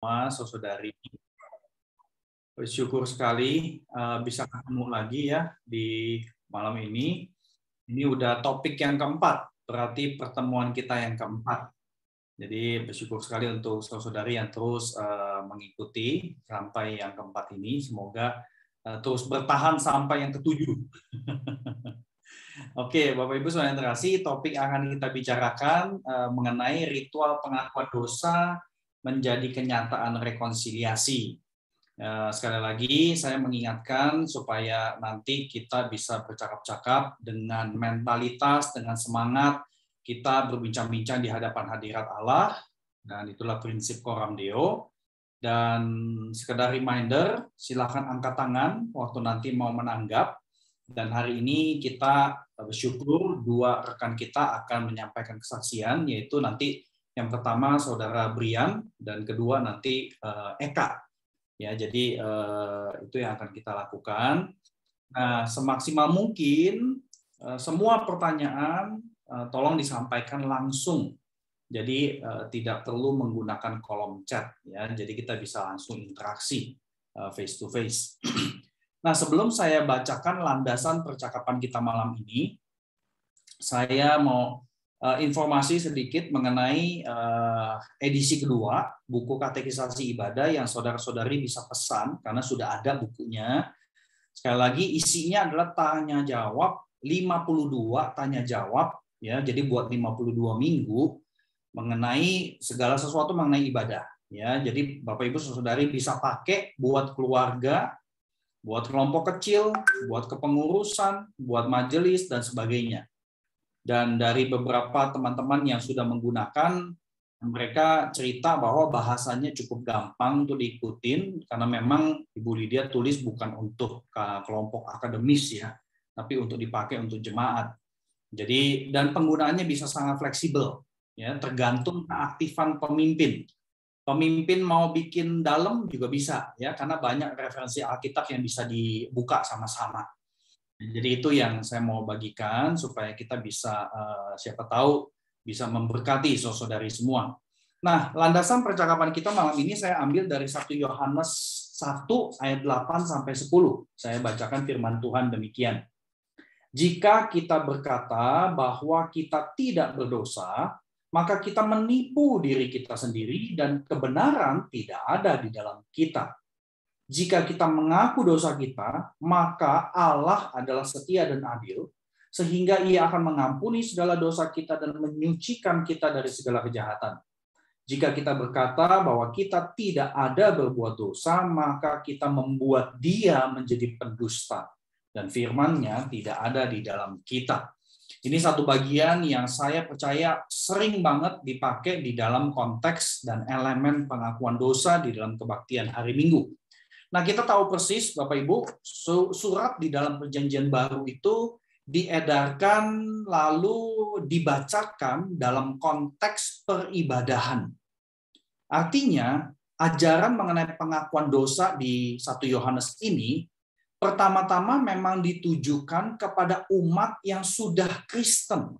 Saudari. Bersyukur sekali bisa ketemu lagi ya di malam ini. Ini udah topik yang keempat, berarti pertemuan kita yang keempat. Jadi bersyukur sekali untuk saudari yang terus mengikuti sampai yang keempat ini. Semoga terus bertahan sampai yang ketujuh. Oke, Bapak Ibu saudara yang terkasih, topik yang akan kita bicarakan mengenai ritual pengakuan dosa menjadi kenyataan rekonsiliasi. Sekali lagi saya mengingatkan supaya nanti kita bisa bercakap-cakap dengan mentalitas, dengan semangat kita berbincang-bincang di hadapan hadirat Allah, dan itulah prinsip Coram Deo. Dan sekedar reminder, silakan angkat tangan waktu nanti mau menanggap. Dan hari ini kita bersyukur dua rekan kita akan menyampaikan kesaksian, yaitu nanti yang pertama Saudara Brian dan kedua nanti Eka. Ya, jadi itu yang akan kita lakukan. Nah, semaksimal mungkin semua pertanyaan tolong disampaikan langsung. Jadi tidak perlu menggunakan kolom chat ya. Jadi kita bisa langsung interaksi face to face. Nah, sebelum saya bacakan landasan percakapan kita malam ini, saya mau informasi sedikit mengenai edisi kedua buku katekisasi ibadah yang saudara-saudari bisa pesan karena sudah ada bukunya. Sekali lagi isinya adalah tanya jawab 52 tanya jawab ya. Jadi buat 52 minggu mengenai segala sesuatu mengenai ibadah ya. Jadi Bapak Ibu saudari bisa pakai buat keluarga, buat kelompok kecil, buat kepengurusan, buat majelis dan sebagainya. Dan dari beberapa teman-teman yang sudah menggunakan, mereka cerita bahwa bahasanya cukup gampang untuk diikutin karena memang Ibu Lydia tulis bukan untuk kelompok akademis ya, tapi untuk dipakai untuk jemaat. Jadi dan penggunaannya bisa sangat fleksibel ya, tergantung keaktifan pemimpin. Pemimpin mau bikin dalam juga bisa ya, karena banyak referensi Alkitab yang bisa dibuka sama-sama. Jadi itu yang saya mau bagikan supaya kita bisa siapa tahu bisa memberkati saudari semua. Nah, landasan percakapan kita malam ini saya ambil dari 1 Yohanes 1 ayat 8 sampai 10. Saya bacakan firman Tuhan demikian. Jika kita berkata bahwa kita tidak berdosa, maka kita menipu diri kita sendiri dan kebenaran tidak ada di dalam kita. Jika kita mengaku dosa kita, maka Allah adalah setia dan adil, sehingga Ia akan mengampuni segala dosa kita dan menyucikan kita dari segala kejahatan. Jika kita berkata bahwa kita tidak ada berbuat dosa, maka kita membuat Dia menjadi pendusta, dan firman-Nya tidak ada di dalam kita. Ini satu bagian yang saya percaya sering banget dipakai di dalam konteks dan elemen pengakuan dosa di dalam kebaktian hari Minggu. Nah, kita tahu persis, Bapak Ibu, surat di dalam Perjanjian Baru itu diedarkan lalu dibacakan dalam konteks peribadahan. Artinya, ajaran mengenai pengakuan dosa di 1 Yohanes ini pertama-tama memang ditujukan kepada umat yang sudah Kristen.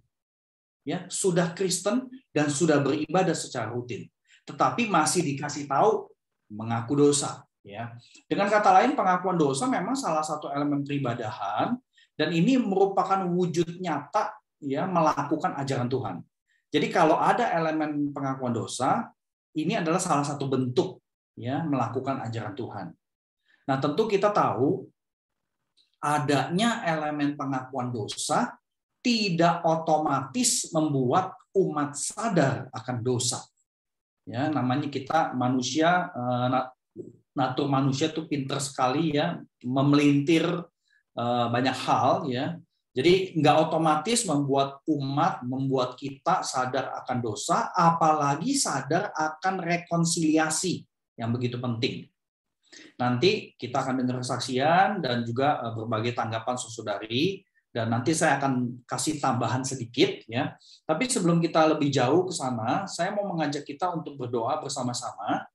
Ya, sudah Kristen dan sudah beribadah secara rutin. Tetapi masih dikasih tahu mengaku dosa. Ya, dengan kata lain pengakuan dosa memang salah satu elemen peribadahan dan ini merupakan wujud nyata ya melakukan ajaran Tuhan. Jadi kalau ada elemen pengakuan dosa, ini adalah salah satu bentuk ya melakukan ajaran Tuhan. Nah, tentu kita tahu adanya elemen pengakuan dosa tidak otomatis membuat umat sadar akan dosa. Ya, namanya kita manusia natur manusia itu pintar sekali ya, memelintir banyak hal ya. Jadi nggak otomatis membuat membuat kita sadar akan dosa, apalagi sadar akan rekonsiliasi yang begitu penting. Nanti kita akan dengar kesaksian dan juga berbagai tanggapan saudari, dan nanti saya akan kasih tambahan sedikit ya. Tapi sebelum kita lebih jauh ke sana, saya mau mengajak kita untuk berdoa bersama-sama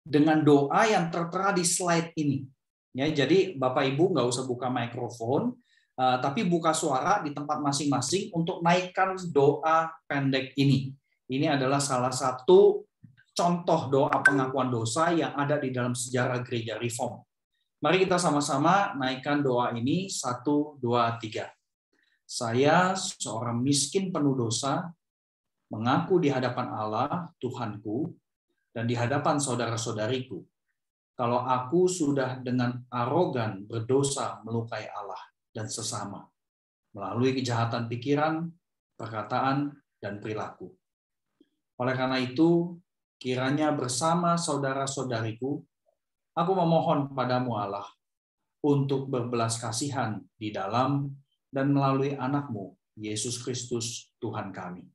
dengan doa yang tertera di slide ini. Ya, jadi Bapak Ibu nggak usah buka mikrofon, tapi buka suara di tempat masing-masing untuk naikkan doa pendek ini. Ini adalah salah satu contoh doa pengakuan dosa yang ada di dalam sejarah gereja Reform. Mari kita sama-sama naikkan doa ini 1, 2, 3. Saya seorang miskin penuh dosa, mengaku di hadapan Allah, Tuhanku, dan di hadapan saudara-saudariku, kalau aku sudah dengan arogan berdosa melukai Allah dan sesama, melalui kejahatan pikiran, perkataan, dan perilaku. Oleh karena itu, kiranya bersama saudara-saudariku, aku memohon padamu Allah, untuk berbelas kasihan di dalam dan melalui anak-Mu, Yesus Kristus, Tuhan kami.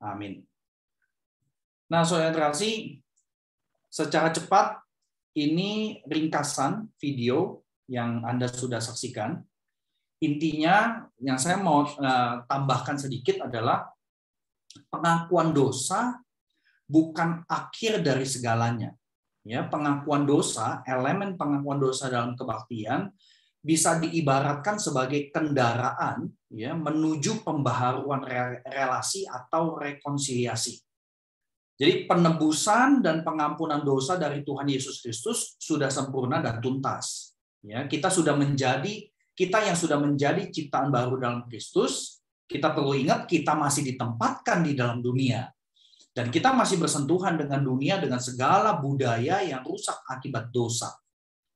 Amin. Nah, saudara terkasih, secara cepat, ini ringkasan video yang Anda sudah saksikan. Intinya yang saya mau tambahkan sedikit adalah pengakuan dosa bukan akhir dari segalanya. Ya, pengakuan dosa, elemen pengakuan dosa dalam kebaktian bisa diibaratkan sebagai kendaraan ya menuju pembaharuan relasi atau rekonsiliasi. Jadi penebusan dan pengampunan dosa dari Tuhan Yesus Kristus sudah sempurna dan tuntas. Ya, kita yang sudah menjadi ciptaan baru dalam Kristus, kita perlu ingat kita masih ditempatkan di dalam dunia. Dan kita masih bersentuhan dengan dunia dengan segala budaya yang rusak akibat dosa.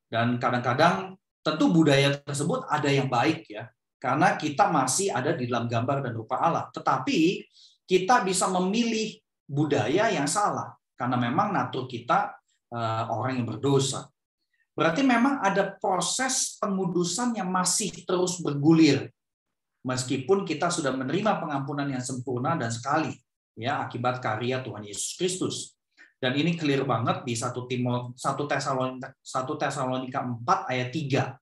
Dan kadang-kadang tentu budaya tersebut ada yang baik ya, karena kita masih ada di dalam gambar dan rupa Allah. Tetapi kita bisa memilih budaya yang salah karena memang natur kita orang yang berdosa. Berarti memang ada proses pengudusan yang masih terus bergulir meskipun kita sudah menerima pengampunan yang sempurna dan sekali ya akibat karya Tuhan Yesus Kristus. Dan ini clear banget di 1 Tesalonika 4 ayat 3.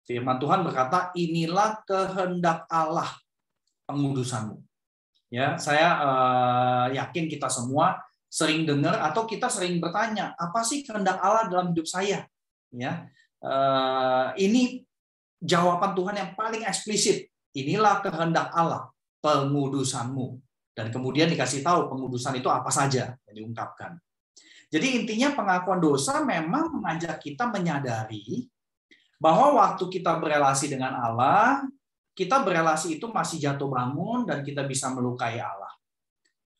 Firman Tuhan berkata, inilah kehendak Allah pengudusanmu. Ya, saya yakin kita semua sering dengar atau kita sering bertanya, apa sih kehendak Allah dalam hidup saya? Ya, ini jawaban Tuhan yang paling eksplisit. Inilah kehendak Allah, pengudusanmu. Dan kemudian dikasih tahu pengudusan itu apa saja yang diungkapkan. Jadi intinya pengakuan dosa memang mengajak kita menyadari bahwa waktu kita berelasi dengan Allah, kita berelasi itu masih jatuh bangun dan kita bisa melukai Allah.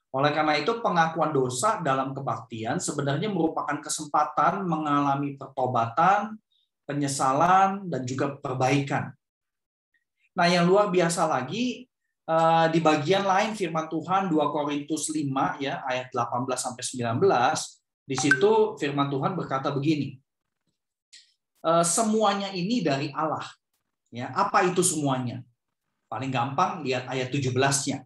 Oleh karena itu pengakuan dosa dalam kebaktian sebenarnya merupakan kesempatan mengalami pertobatan, penyesalan, dan juga perbaikan. Nah yang luar biasa lagi, di bagian lain firman Tuhan 2 Korintus 5 ya ayat 18-19, di situ firman Tuhan berkata begini, semuanya ini dari Allah. Ya, apa itu semuanya? Paling gampang lihat ayat 17-nya.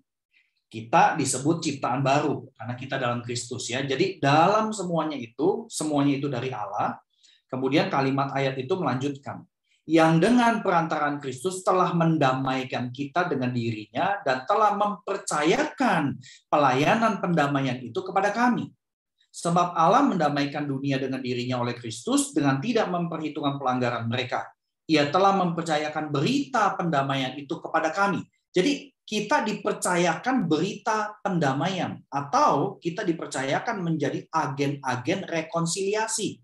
Kita disebut ciptaan baru karena kita dalam Kristus ya. Jadi dalam semuanya itu dari Allah. Kemudian kalimat ayat itu melanjutkan, yang dengan perantaraan Kristus telah mendamaikan kita dengan dirinya dan telah mempercayakan pelayanan pendamaian itu kepada kami. Sebab Allah mendamaikan dunia dengan dirinya oleh Kristus dengan tidak memperhitungkan pelanggaran mereka. Ia telah mempercayakan berita pendamaian itu kepada kami. Jadi kita dipercayakan berita pendamaian atau kita dipercayakan menjadi agen-agen rekonsiliasi.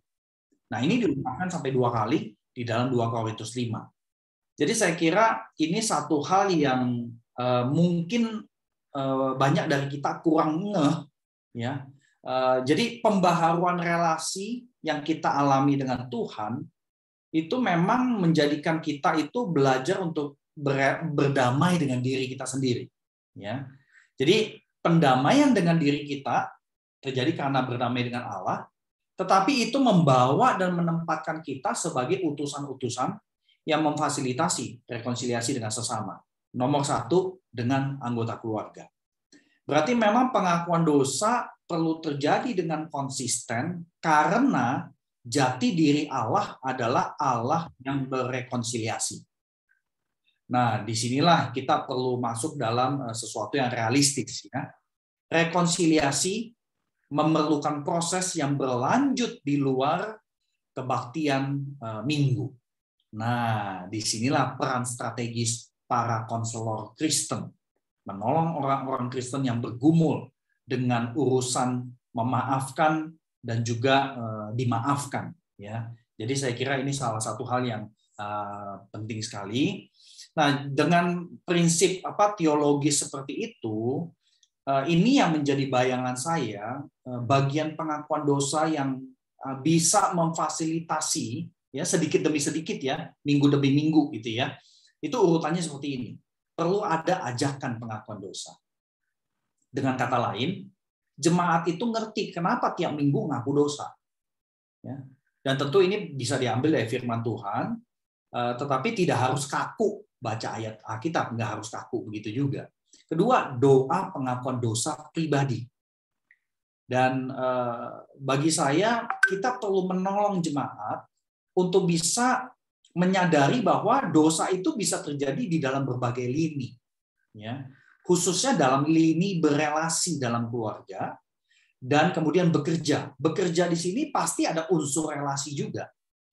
Nah ini diungkapkan sampai 2 kali di dalam 2 Korintus 5. Jadi saya kira ini satu hal yang mungkin banyak dari kita kurang ngeh. Ya. Jadi pembaharuan relasi yang kita alami dengan Tuhan itu memang menjadikan kita itu belajar untuk berdamai dengan diri kita sendiri. Ya, jadi pendamaian dengan diri kita terjadi karena berdamai dengan Allah, tetapi itu membawa dan menempatkan kita sebagai utusan-utusan yang memfasilitasi rekonsiliasi dengan sesama. Nomor 1 dengan anggota keluarga. Berarti memang pengakuan dosa perlu terjadi dengan konsisten karena jati diri Allah adalah Allah yang berrekonsiliasi. Nah, disinilah kita perlu masuk dalam sesuatu yang realistis. Ya. Rekonsiliasi memerlukan proses yang berlanjut di luar kebaktian minggu. Nah, disinilah peran strategis para konselor Kristen, menolong orang-orang Kristen yang bergumul dengan urusan memaafkan dan juga dimaafkan, ya. Jadi saya kira ini salah satu hal yang penting sekali. Nah, dengan prinsip teologis seperti itu, ini yang menjadi bayangan saya, bagian pengakuan dosa yang bisa memfasilitasi, ya, sedikit demi sedikit, ya, minggu demi minggu gitu ya. Itu urutannya seperti ini. Perlu ada ajakan pengakuan dosa. Dengan kata lain, jemaat itu ngerti kenapa tiap minggu ngaku dosa. Ya. Dan tentu ini bisa diambil dari firman Tuhan, tetapi tidak harus kaku baca ayat Alkitab, nggak harus kaku begitu juga. Kedua, doa pengakuan dosa pribadi. Dan bagi saya, kita perlu menolong jemaat untuk bisa menyadari bahwa dosa itu bisa terjadi di dalam berbagai lini, ya, khususnya dalam lini berelasi dalam keluarga dan kemudian bekerja. Bekerja di sini pasti ada unsur relasi juga,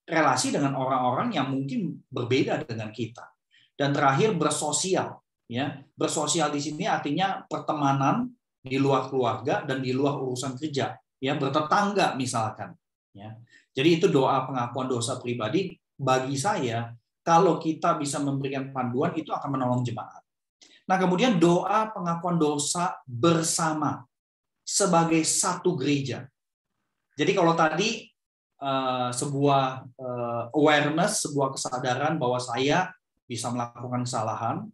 relasi dengan orang-orang yang mungkin berbeda dengan kita. Dan terakhir bersosial, ya, bersosial di sini artinya pertemanan di luar keluarga dan di luar urusan kerja, ya, bertetangga misalkan, ya. Jadi itu doa pengakuan dosa pribadi. Bagi saya, kalau kita bisa memberikan panduan, itu akan menolong jemaat. Nah, kemudian doa pengakuan dosa bersama sebagai satu gereja. Jadi kalau tadi sebuah awareness, sebuah kesadaran bahwa saya bisa melakukan kesalahan,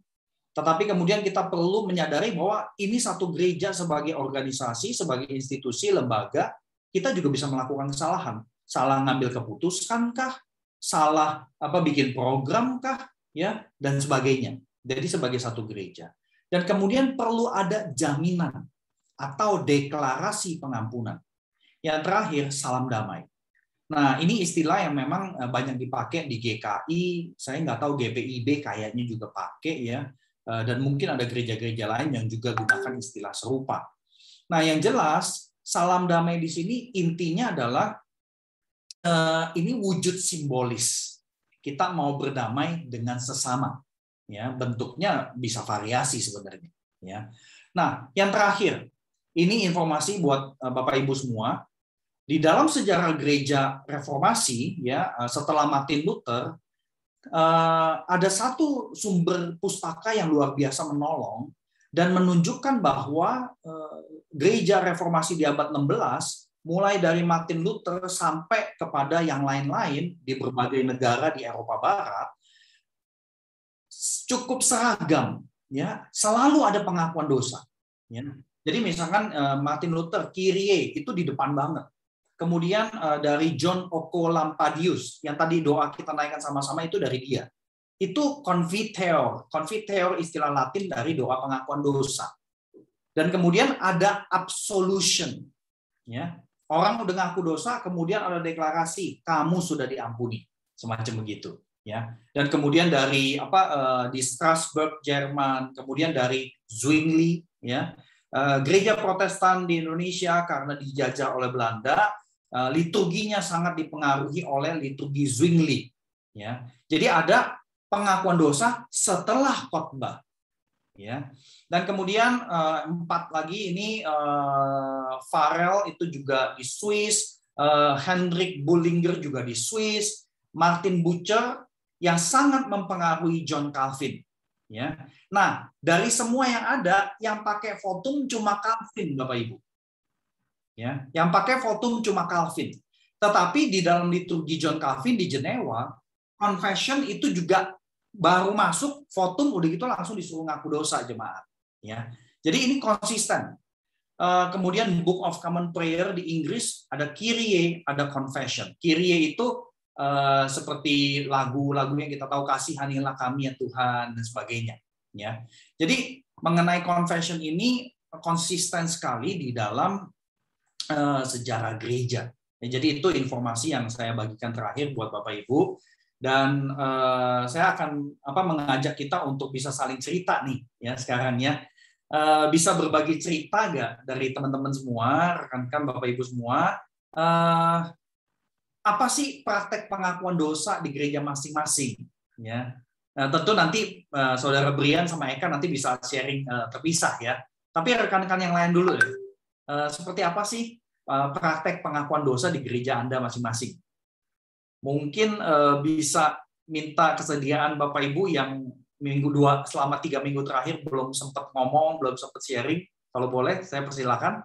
tetapi kemudian kita perlu menyadari bahwa ini satu gereja sebagai organisasi, sebagai institusi, lembaga, kita juga bisa melakukan kesalahan. Salah ngambil keputusan kah? Salah bikin program kah, ya, dan sebagainya. Jadi sebagai satu gereja. Dan kemudian perlu ada jaminan atau deklarasi pengampunan. Yang terakhir, salam damai. Nah, ini istilah yang memang banyak dipakai di GKI, saya nggak tahu GPIB kayaknya juga pakai, ya, dan mungkin ada gereja-gereja lain yang juga gunakan istilah serupa. Nah, yang jelas salam damai di sini intinya adalah ini wujud simbolis. Kita mau berdamai dengan sesama. Ya, bentuknya bisa variasi sebenarnya. Ya. Nah, yang terakhir, ini informasi buat Bapak Ibu semua. Di dalam sejarah gereja reformasi, ya, setelah Martin Luther, ada satu sumber pustaka yang luar biasa menolong dan menunjukkan bahwa gereja reformasi di abad 16, mulai dari Martin Luther sampai kepada yang lain-lain di berbagai negara di Eropa Barat, cukup seragam, ya, selalu ada pengakuan dosa. Ya. Jadi misalkan Martin Luther, Kyrie, itu di depan banget. Kemudian dari John Ocolampadius, yang tadi doa kita naikkan sama-sama itu dari dia. Itu confiteor. Confiteor istilah Latin dari doa pengakuan dosa. Dan kemudian ada absolution. Ya. Orang udah ngaku dosa, kemudian ada deklarasi, kamu sudah diampuni. Semacam begitu. Ya. Dan kemudian dari di Strasbourg, Jerman, kemudian dari Zwingli, ya. Gereja Protestan di Indonesia karena dijajah oleh Belanda, liturginya sangat dipengaruhi oleh liturgi Zwingli, ya. Jadi ada pengakuan dosa setelah khotbah, ya. Dan kemudian 4 lagi ini Farel itu juga di Swiss, Hendrik Bullinger juga di Swiss, Martin Bucer yang sangat mempengaruhi John Calvin, ya. Nah, dari semua yang ada, yang pakai votum cuma Calvin, Bapak Ibu. Ya, yang pakai votum cuma Calvin. Tetapi di dalam liturgi John Calvin di Jenewa, confession itu juga baru masuk, votum udah gitu langsung disuruh ngaku dosa jemaat. Ya, jadi ini konsisten. Kemudian Book of Common Prayer di Inggris ada Kyrie, ada confession. Kyrie itu seperti lagu-lagu yang kita tahu, kasihanilah kami ya Tuhan dan sebagainya. Ya, jadi mengenai confession ini konsisten sekali di dalam sejarah gereja. Ya, jadi itu informasi yang saya bagikan terakhir buat Bapak Ibu. Dan saya akan mengajak kita untuk bisa saling cerita nih, ya, sekarang, ya. Bisa berbagi cerita nggak dari teman-teman semua, rekan-rekan Bapak Ibu semua, apa sih praktek pengakuan dosa di gereja masing-masing, ya. Tentu nanti Saudara Brian sama Eka nanti bisa sharing terpisah, ya. Tapi rekan-rekan yang lain dulu, ya. Seperti apa sih praktek pengakuan dosa di gereja Anda masing-masing. Mungkin bisa minta kesediaan Bapak Ibu yang selama 3 minggu terakhir belum sempat ngomong, belum sempat sharing. Kalau boleh, saya persilakan.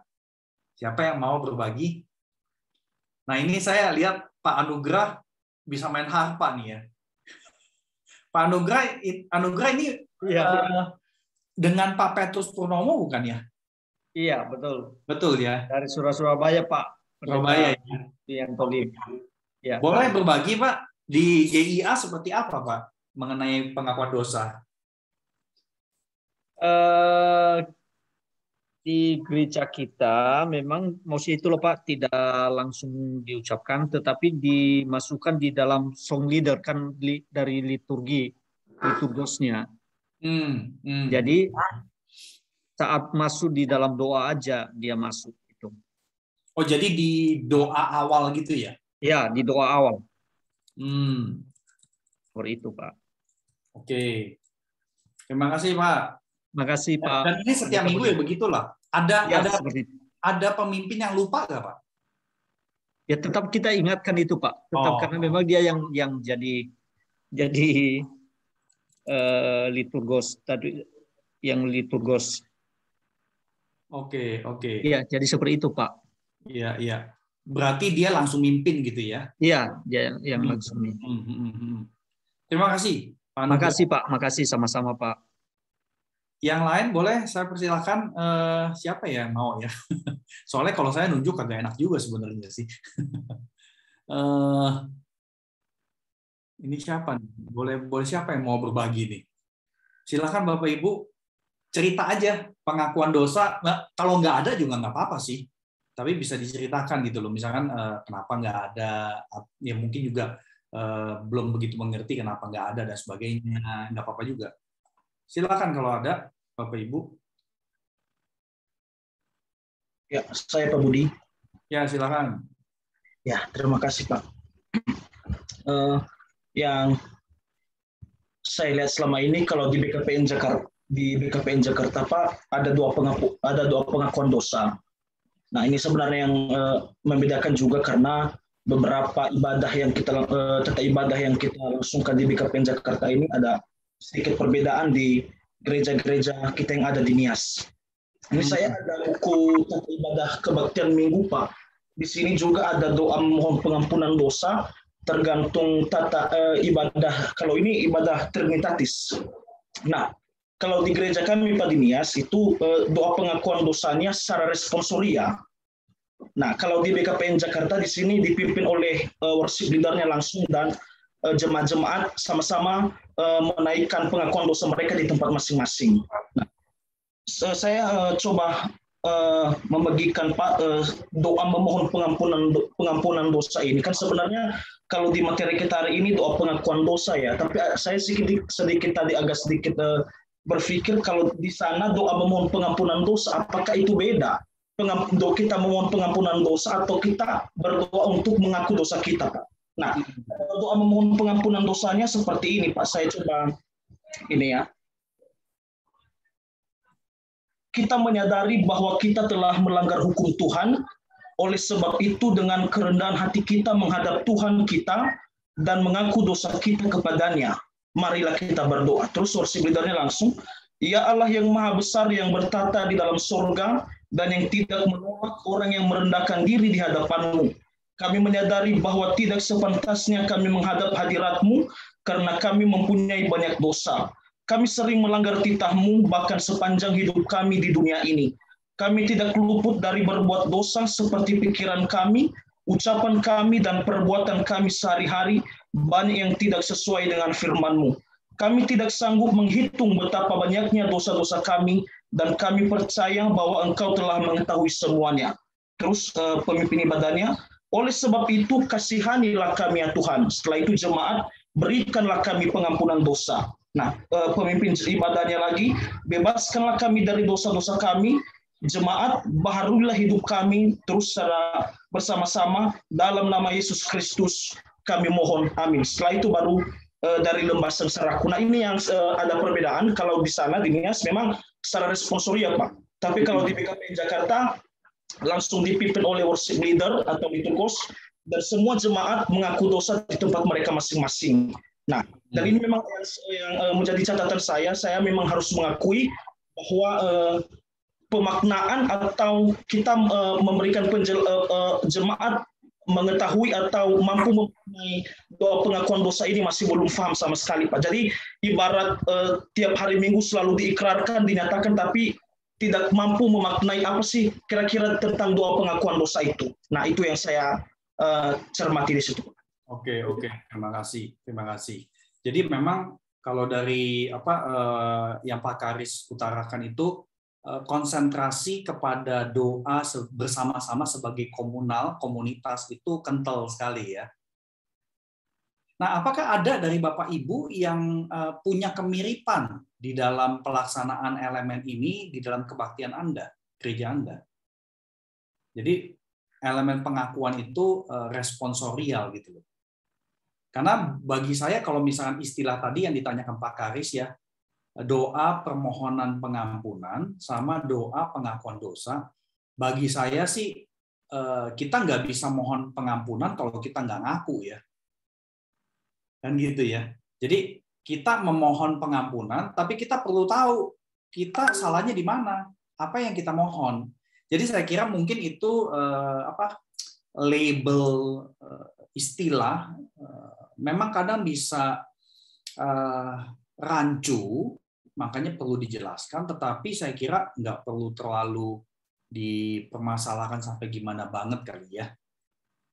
Siapa yang mau berbagi? Nah, ini saya lihat Pak Anugrah bisa main harpa nih ya. Pak Anugrah ini dengan Pak Petrus Purnomo bukan ya? Iya, betul. Betul ya. Dari Surabaya, Pak. Surabaya ya. Yang Tolim. Ya. Boleh berbagi, Pak, di GIA seperti apa, Pak, mengenai pengakuan dosa? Di gereja kita memang maksud itu loh Pak, tidak langsung diucapkan tetapi dimasukkan di dalam song leader kan dari liturgosnya. Jadi saat masuk di dalam doa aja dia masuk itu. Oh, jadi di doa awal gitu ya? Ya, di doa awal. Seperti itu, Pak. Oke. Terima kasih, Pak. Terima kasih, Pak. Dan ini setiap minggu ya begitulah. Ada pemimpin yang lupa nggak, Pak? Ya tetap kita ingatkan itu, Pak. Tetap karena memang dia yang jadi liturgos tadi, yang liturgos. Oke. Iya, jadi seperti itu, Pak. Iya. Berarti dia langsung mimpin gitu ya? Iya, dia yang langsung mimpin. Terima kasih, Pak. Makasih, Pak. Makasih sama-sama, Pak. Yang lain boleh saya persilakan, siapa ya mau ya? Soalnya kalau saya nunjuk agak enak juga sebenarnya sih. Ini siapa nih? Boleh siapa yang mau berbagi nih? Silakan Bapak Ibu, cerita aja pengakuan dosa. Kalau nggak ada juga nggak apa-apa sih. Tapi bisa diceritakan gitu loh. Misalkan kenapa nggak ada, ya mungkin juga belum begitu mengerti kenapa nggak ada dan sebagainya. Nggak apa-apa juga. Silakan kalau ada, Bapak Ibu. Ya, saya Pak Budi. Ya, silakan. Ya, terima kasih Pak. Yang saya lihat selama ini kalau di BKPN Jakarta Pak ada dua pengakuan dosa. Nah, ini sebenarnya yang membedakan juga karena beberapa tata ibadah yang kita langsungkan di BKPN Jakarta ini ada sedikit perbedaan di gereja-gereja kita yang ada di Nias. Ini saya ada buku tata ibadah kebaktian minggu Pak. Di sini juga ada doa mohon pengampunan dosa tergantung tata ibadah. Kalau ini ibadah Trinitatis. Nah, kalau di gereja kami Pak di Nias itu doa pengakuan dosanya secara responsoria. Nah, kalau di BKPN Jakarta di sini dipimpin oleh worship leader-nya langsung dan jemaat-jemaat sama-sama menaikkan pengakuan dosa mereka di tempat masing-masing. Nah, saya coba membagikan Pak doa memohon pengampunan dosa ini kan sebenarnya kalau di materi kita hari ini doa pengakuan dosa ya, tapi saya sedikit tadi agak sedikit berpikir kalau di sana doa memohon pengampunan dosa apakah itu beda? Kita memohon pengampunan dosa atau kita berdoa untuk mengaku dosa kita Pak? Nah, doa memohon pengampunan dosanya seperti ini Pak. Saya coba ini ya. Kita menyadari bahwa kita telah melanggar hukum Tuhan, oleh sebab itu dengan kerendahan hati kita menghadap Tuhan kita dan mengaku dosa kita kepadanya. Marilah kita berdoa. Terus worship leader-nya langsung, ya Allah yang maha besar yang bertata di dalam sorga dan yang tidak menolak orang yang merendahkan diri di hadapan-Mu. Kami menyadari bahwa tidak sepantasnya kami menghadap hadirat-Mu karena kami mempunyai banyak dosa. Kami sering melanggar titah-Mu bahkan sepanjang hidup kami di dunia ini. Kami tidak luput dari berbuat dosa seperti pikiran kami, ucapan kami, dan perbuatan kami sehari-hari banyak yang tidak sesuai dengan firman-Mu. Kami tidak sanggup menghitung betapa banyaknya dosa-dosa kami dan kami percaya bahwa Engkau telah mengetahui semuanya. Terus pemimpin ibadahnya, oleh sebab itu kasihanilah kami ya Tuhan. Setelah itu jemaat, berikanlah kami pengampunan dosa. Nah, pemimpin ibadahnya lagi, bebaskanlah kami dari dosa-dosa kami. Jemaat, baharulah hidup kami terus secara bersama-sama dalam nama Yesus Kristus kami mohon, amin. Setelah itu baru dari lembah sengsaraku. Nah, ini yang ada perbedaan. Kalau di sana di Nias memang secara responsoria Pak. Tapi kalau di BKPN Jakarta langsung dipimpin oleh worship leader atau liturgos, dan semua jemaat mengaku dosa di tempat mereka masing-masing. Nah, dan ini memang yang menjadi catatan saya memang harus mengakui bahwa pemaknaan atau kita memberikan jemaat mengetahui atau mampu mempunyai doa pengakuan dosa ini masih belum paham sama sekali, Pak. Jadi ibarat tiap hari Minggu selalu diikrarkan, dinyatakan, tapi tidak mampu memaknai apa sih kira-kira tentang doa pengakuan dosa itu. Nah, itu yang saya cermati di situ. Oke, terima kasih. Jadi memang kalau dari yang Pak Karis utarakan itu konsentrasi kepada doa bersama-sama sebagai komunitas itu kental sekali ya. Nah, apakah ada dari Bapak Ibu yang punya kemiripan di dalam pelaksanaan elemen ini di dalam kebaktian Anda, gereja Anda? Jadi elemen pengakuan itu responsorial gitu loh. Karena bagi saya kalau misalkan istilah tadi yang ditanyakan Pak Karis ya, doa permohonan pengampunan sama doa pengakuan dosa, bagi saya sih kita nggak bisa mohon pengampunan kalau kita nggak ngaku ya, kan gitu ya. Jadi kita memohon pengampunan, tapi kita perlu tahu kita salahnya di mana, apa yang kita mohon. Jadi saya kira mungkin itu label istilah memang kadang bisa rancu. Makanya perlu dijelaskan, tetapi saya kira nggak perlu terlalu dipermasalahkan sampai gimana banget kali ya.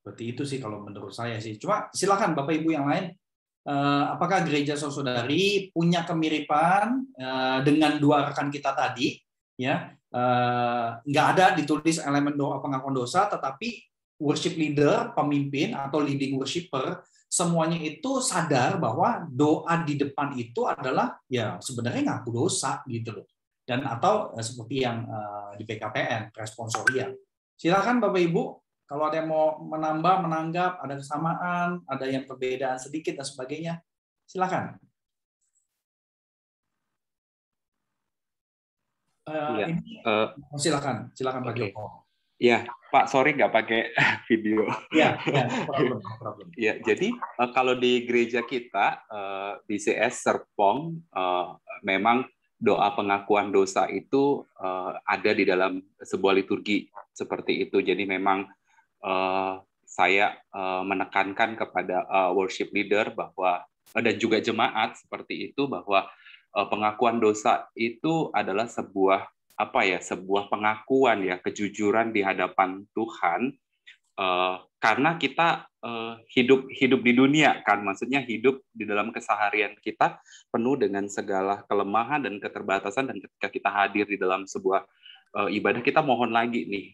Seperti itu sih kalau menurut saya sih. Cuma silakan Bapak Ibu yang lain, apakah gereja saudari punya kemiripan dengan dua rekan kita tadi? Ya, nggak ada ditulis elemen doa pengakuan dosa, tetapi worship leader, pemimpin atau leading worshiper, semuanya itu sadar bahwa doa di depan itu adalah ya sebenarnya ngaku dosa gitu loh. Dan atau seperti yang di PKPN responsorial. Silakan Bapak Ibu kalau ada yang mau menambah, menanggap, ada kesamaan, ada yang perbedaan sedikit dan sebagainya. Silakan. Silakan Pak Joko. Ya, Pak, sorry nggak pakai video. Ya, problem. Ya, jadi kalau di gereja kita di CS Serpong memang doa pengakuan dosa itu ada di dalam sebuah liturgi seperti itu. Jadi memang saya menekankan kepada worship leader bahwa dan juga jemaat seperti itu bahwa pengakuan dosa itu adalah sebuah pengakuan ya, kejujuran di hadapan Tuhan, karena kita hidup di dunia kan, maksudnya hidup di dalam keseharian kita penuh dengan segala kelemahan dan keterbatasan, dan ketika kita hadir di dalam sebuah ibadah, kita mohon lagi nih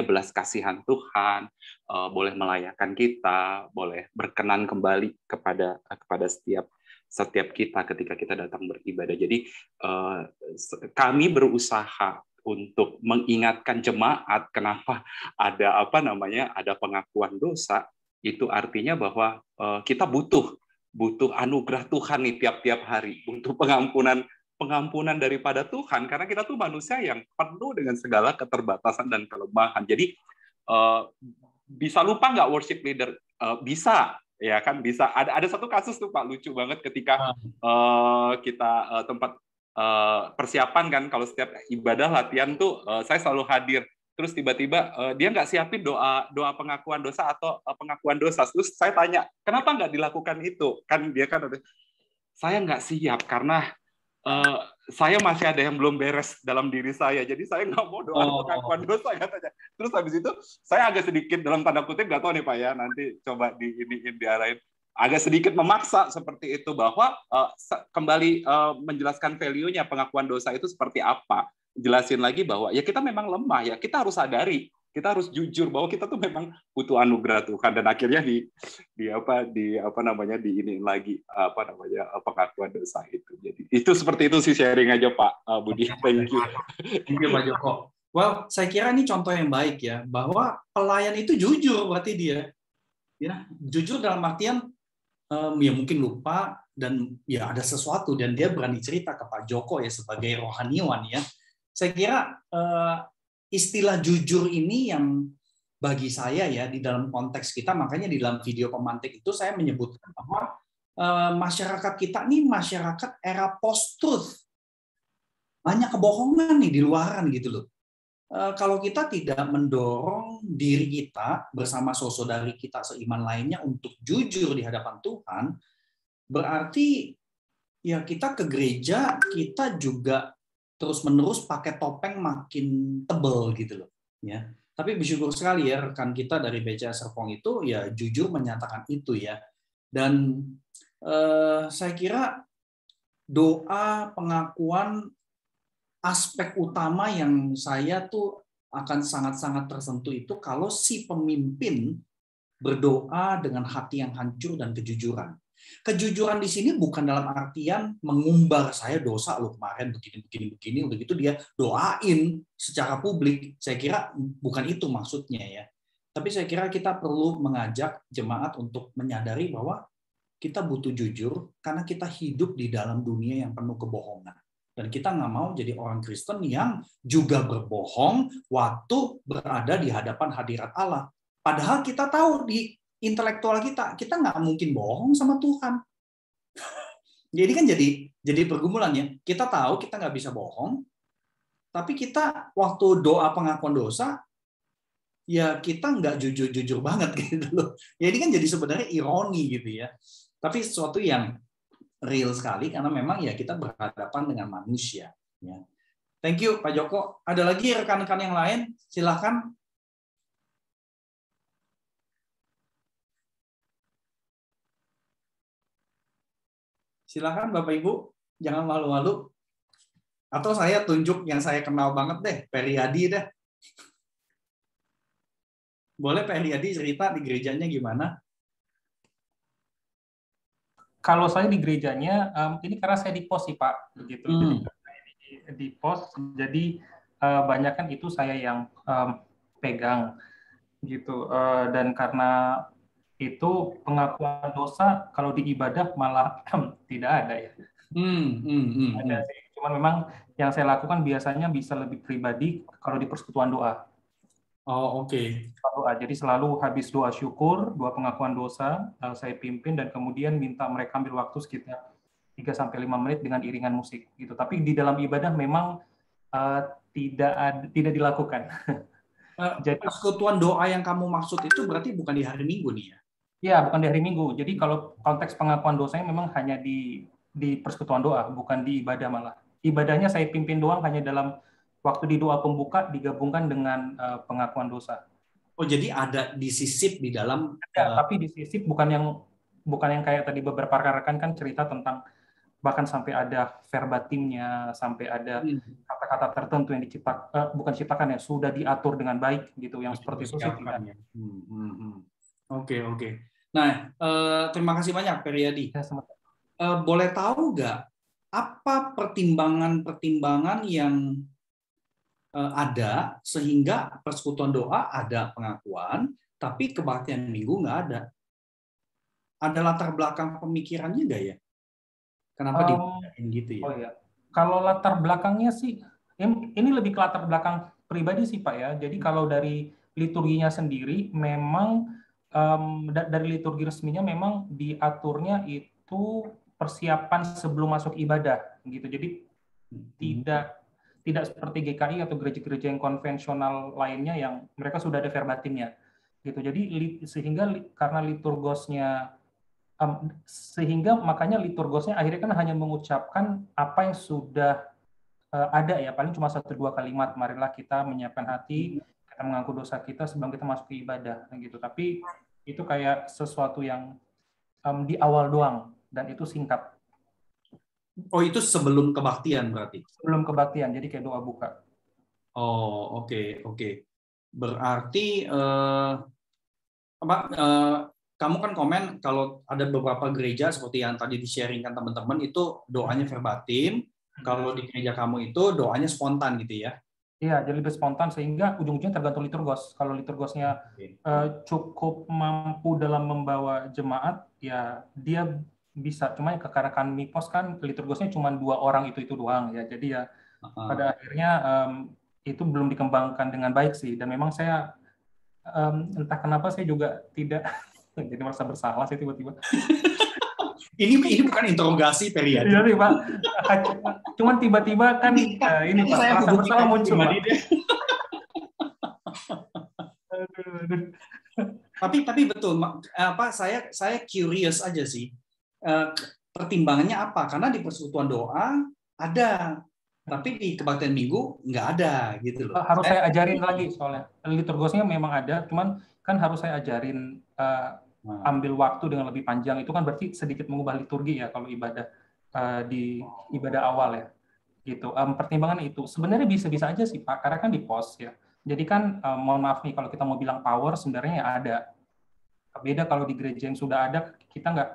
belas kasihan Tuhan, boleh melayakkan kita, boleh berkenan kembali kepada setiap kita ketika kita datang beribadah. Jadi kami berusaha untuk mengingatkan jemaat kenapa ada pengakuan dosa. Itu artinya bahwa kita butuh anugerah Tuhan nih tiap hari, butuh pengampunan daripada Tuhan, karena kita tuh manusia yang penuh dengan segala keterbatasan dan kelemahan. Jadi bisa lupa nggak worship leader? Bisa. Ya kan, bisa. Ada satu kasus tuh Pak, lucu banget ketika kita tempat persiapan kan, kalau setiap ibadah latihan tuh saya selalu hadir. Terus tiba-tiba dia nggak siapin doa pengakuan dosa atau pengakuan dosa. Terus saya tanya, kenapa nggak dilakukan itu? Kan dia kan, saya nggak siap karena saya masih ada yang belum beres dalam diri saya, jadi saya nggak mau doa pengakuan dosa katanya. Terus habis itu saya agak sedikit dalam tanda kutip, nggak tahu nih Pak ya, nanti coba diarahin, agak sedikit memaksa seperti itu, bahwa kembali menjelaskan value-nya pengakuan dosa itu seperti apa, jelasin lagi bahwa ya kita memang lemah ya, kita harus sadari, kita harus jujur bahwa kita tuh memang butuh anugerah Tuhan, dan akhirnya pengakuan dosa itu. Jadi itu seperti itu sih, sharing aja Pak Budi. Thank you. Thank you Pak Joko. Well, saya kira ini contoh yang baik ya, bahwa pelayan itu jujur berarti dia. Ya, jujur dalam artian ya mungkin lupa dan ya ada sesuatu, dan dia berani cerita ke Pak Joko ya sebagai rohaniwan ya. Saya kira istilah jujur ini yang bagi saya ya di dalam konteks kita, makanya di dalam video pemantik itu saya menyebutkan bahwa masyarakat kita ini masyarakat era post-truth. Banyak kebohongan nih di luaran gitu loh. Kalau kita tidak mendorong diri kita bersama saudari kita seiman lainnya untuk jujur di hadapan Tuhan, berarti ya kita ke gereja, kita juga terus-menerus pakai topeng makin tebel gitu loh. Ya. Tapi bersyukur sekali ya rekan kita dari BCA Serpong itu ya jujur menyatakan itu ya. Dan saya kira doa pengakuan aspek utama yang saya tuh akan sangat-sangat tersentuh itu kalau si pemimpin berdoa dengan hati yang hancur dan kejujuran. Kejujuran di sini bukan dalam artian mengumbar saya dosa lo kemarin begini, udah gitu dia doain secara publik. Saya kira bukan itu maksudnya ya. Tapi saya kira kita perlu mengajak jemaat untuk menyadari bahwa kita butuh jujur karena kita hidup di dalam dunia yang penuh kebohongan. Dan kita nggak mau jadi orang Kristen yang juga berbohong waktu berada di hadapan hadirat Allah. Padahal kita tahu di intelektual kita nggak mungkin bohong sama Tuhan. Jadi kan jadi pergumulan ya. Kita tahu kita nggak bisa bohong, tapi kita waktu doa pengakuan dosa, ya kita nggak jujur-jujur banget gitu loh. Jadi kan jadi sebenarnya ironi gitu ya. Tapi sesuatu yang real sekali karena memang ya kita berhadapan dengan manusia. Ya. Thank you Pak Joko. Ada lagi rekan-rekan yang lain? Silakan. Silakan Bapak Ibu, jangan malu-malu. Atau saya tunjuk yang saya kenal banget deh, Periadi deh. Boleh Periadi cerita di gerejanya gimana? Kalau saya di gerejanya, ini karena saya di pos sih Pak, begitu. Jadi di pos, jadi banyak kan itu saya yang pegang, gitu. Dan karena itu pengakuan dosa kalau di ibadah malah tidak ada ya. Ada sih. Cuman memang yang saya lakukan biasanya bisa lebih pribadi kalau di persekutuan doa. Oh, oke. Jadi selalu habis doa syukur, doa pengakuan dosa, saya pimpin dan kemudian minta mereka ambil waktu sekitar 3-5 menit dengan iringan musik gitu. Tapi di dalam ibadah memang tidak dilakukan. Jadi persekutuan doa yang kamu maksud itu berarti bukan di hari Minggu nih ya? Iya, bukan di hari Minggu. Jadi kalau konteks pengakuan dosanya memang hanya di persekutuan doa, bukan di ibadah malah. Ibadahnya saya pimpin doang hanya dalam waktu di doa pembuka digabungkan dengan pengakuan dosa. Oh, jadi ada disisip di dalam. Tapi disisip bukan yang kayak tadi beberapa rekan-rekan kan cerita tentang bahkan sampai ada verbatimnya, sampai ada kata-kata tertentu yang bukan ciptakan ya, sudah diatur dengan baik gitu. Yang seperti itu sih tidak. Oke. Nah, terima kasih banyak Periadi. Boleh tahu nggak apa pertimbangan yang ada sehingga persekutuan doa ada pengakuan, tapi kebaktian minggu nggak ada? Ada latar belakang pemikirannya nggak ya? Kenapa dibikin gitu ya? Oh ya, kalau latar belakangnya sih, ini lebih ke latar belakang pribadi sih Pak ya. Jadi kalau dari liturginya sendiri, memang dari liturgi resminya memang diaturnya itu persiapan sebelum masuk ibadah, gitu. Jadi tidak seperti GKI atau gereja-gereja yang konvensional lainnya yang mereka sudah ada verbatimnya, gitu. Jadi sehingga karena liturgosnya sehingga makanya liturgosnya akhirnya kan hanya mengucapkan apa yang sudah ada ya, paling cuma 1-2 kalimat, marilah kita menyiapkan hati, kita mengaku dosa kita sebelum kita masuk ke ibadah, gitu. Tapi itu kayak sesuatu yang di awal doang dan itu singkat. Oh, itu sebelum kebaktian berarti? Sebelum kebaktian, jadi kayak doa buka. Oh, oke. Berarti kamu kan komen kalau ada beberapa gereja seperti yang tadi di-sharingkan teman-teman itu doanya verbatim. Kalau di gereja kamu itu doanya spontan gitu ya? Iya, jadi lebih spontan sehingga ujung-ujungnya tergantung liturgos. Kalau liturgosnya cukup mampu dalam membawa jemaat, ya dia bisa. Cuma karena kami pos kan liturgosnya cuma 2 orang itu doang ya. Jadi ya pada akhirnya itu belum dikembangkan dengan baik sih. Dan memang saya entah kenapa saya juga tidak jadi merasa bersalah sih tiba-tiba. Ini bukan interogasi Periadi. Iya nih Pak. Cuman tiba-tiba kan ini Pak, rasa bersalah muncul Pak. Tapi betul, saya curious aja sih. Pertimbangannya apa? Karena di persekutuan doa ada, tapi di kebaktian minggu nggak ada gitu loh. Harus saya ajarin lagi soalnya. Liturgosnya memang ada, cuman kan harus saya ajarin ambil waktu dengan lebih panjang. Itu kan berarti sedikit mengubah liturgi ya kalau ibadah di ibadah awal ya. Gitu. Pertimbangan itu sebenarnya bisa-bisa aja sih Pak, karena kan di pos ya. Jadi kan mohon maaf nih kalau kita mau bilang power sebenarnya ya ada. Beda kalau di gereja yang sudah ada, kita nggak,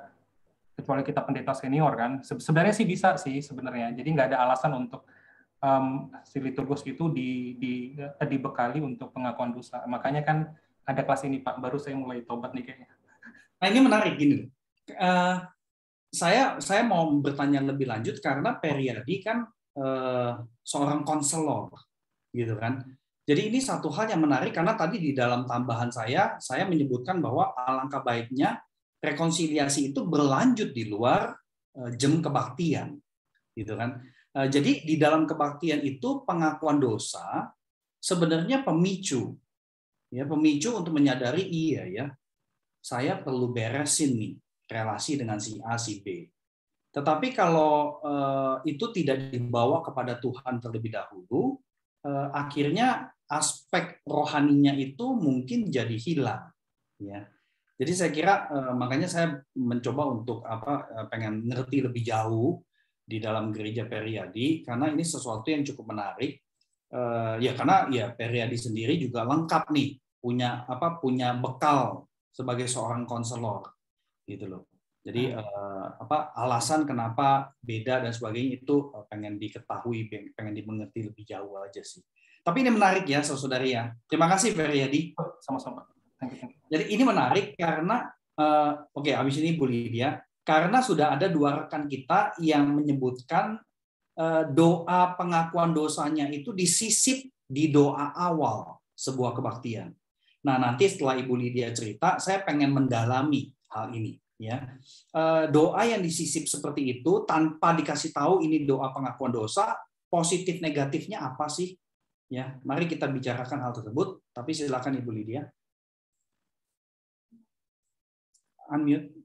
kecuali kita pendeta senior kan. Sebenarnya sih bisa sih sebenarnya. Jadi nggak ada alasan untuk si liturgos itu dibekali untuk pengakuan dosa. Makanya kan ada kelas ini Pak, baru saya mulai tobat nih kayaknya. Nah ini menarik gini. Saya mau bertanya lebih lanjut karena Periadi kan seorang konselor, gitu kan. Jadi ini satu hal yang menarik karena tadi di dalam tambahan saya menyebutkan bahwa alangkah baiknya rekonsiliasi itu berlanjut di luar jam kebaktian, gitu kan. Jadi di dalam kebaktian itu pengakuan dosa sebenarnya pemicu untuk menyadari iya ya, saya perlu beresin nih relasi dengan si A si B. Tetapi kalau itu tidak dibawa kepada Tuhan terlebih dahulu, akhirnya aspek rohaninya itu mungkin jadi hilang, ya. Jadi saya kira makanya saya mencoba untuk pengen ngerti lebih jauh di dalam gereja Periadi karena ini sesuatu yang cukup menarik. Ya karena ya Periadi sendiri juga lengkap nih punya bekal sebagai seorang konselor gitu loh. Jadi alasan kenapa beda dan sebagainya itu pengen diketahui, pengen dimengerti lebih jauh aja sih. Tapi ini menarik ya, saudari ya. Terima kasih Periadi. Sama-sama. Jadi ini menarik karena habis ini Bu Lydia, karena sudah ada 2 rekan kita yang menyebutkan doa pengakuan dosanya itu disisip di doa awal sebuah kebaktian. Nah, nanti setelah Ibu Lydia cerita, saya pengen mendalami hal ini. Ya, doa yang disisip seperti itu tanpa dikasih tahu ini doa pengakuan dosa, positif negatifnya apa sih? Ya, mari kita bicarakan hal tersebut. Tapi silakan Ibu Lydia. Unmute.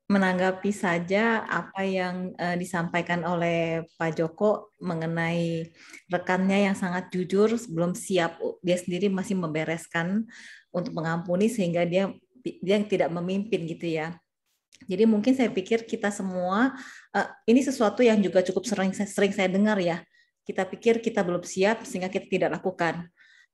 Menanggapi saja apa yang disampaikan oleh Pak Joko mengenai rekannya yang sangat jujur, belum siap, dia sendiri masih membereskan untuk mengampuni sehingga dia tidak memimpin gitu ya. Jadi mungkin saya pikir kita semua ini sesuatu yang juga cukup sering saya dengar ya. Kita pikir kita belum siap sehingga kita tidak lakukan.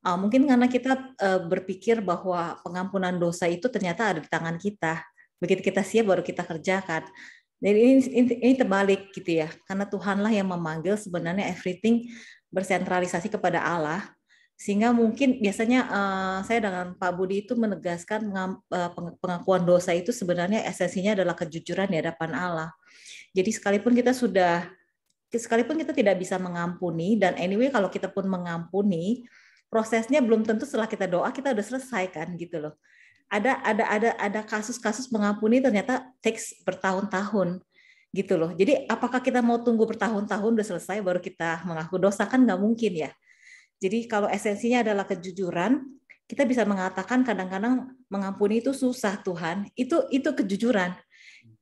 Mungkin karena kita berpikir bahwa pengampunan dosa itu ternyata ada di tangan kita. Begitu kita siap baru kita kerjakan. Jadi ini terbalik gitu ya. Karena Tuhanlah yang memanggil, sebenarnya everything bersentralisasi kepada Allah. Sehingga mungkin biasanya saya dengan Pak Budi itu menegaskan pengakuan dosa itu sebenarnya esensinya adalah kejujuran di hadapan Allah. Jadi sekalipun kita tidak bisa mengampuni, dan anyway kalau kita pun mengampuni, prosesnya belum tentu setelah kita doa kita udah selesai kan gitu loh. Ada kasus-kasus mengampuni ternyata takes bertahun-tahun gitu loh. Jadi apakah kita mau tunggu bertahun-tahun udah selesai baru kita mengaku dosa, kan nggak mungkin ya. Jadi kalau esensinya adalah kejujuran, kita bisa mengatakan kadang-kadang mengampuni itu susah Tuhan. Itu kejujuran.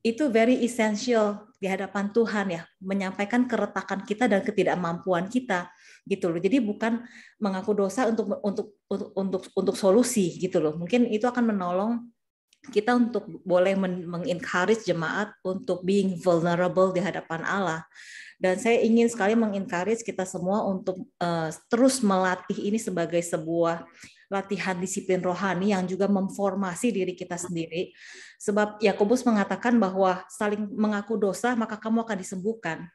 Itu very essential di hadapan Tuhan ya, menyampaikan keretakan kita dan ketidakmampuan kita gitu loh. Jadi bukan mengaku dosa untuk solusi gitu loh. Mungkin itu akan menolong kita untuk boleh mengencourage jemaat untuk being vulnerable di hadapan Allah. Dan saya ingin sekali mengencourage kita semua untuk terus melatih ini sebagai sebuah latihan disiplin rohani yang juga memformasi diri kita sendiri. Sebab Yakobus mengatakan bahwa saling mengaku dosa maka kamu akan disembuhkan.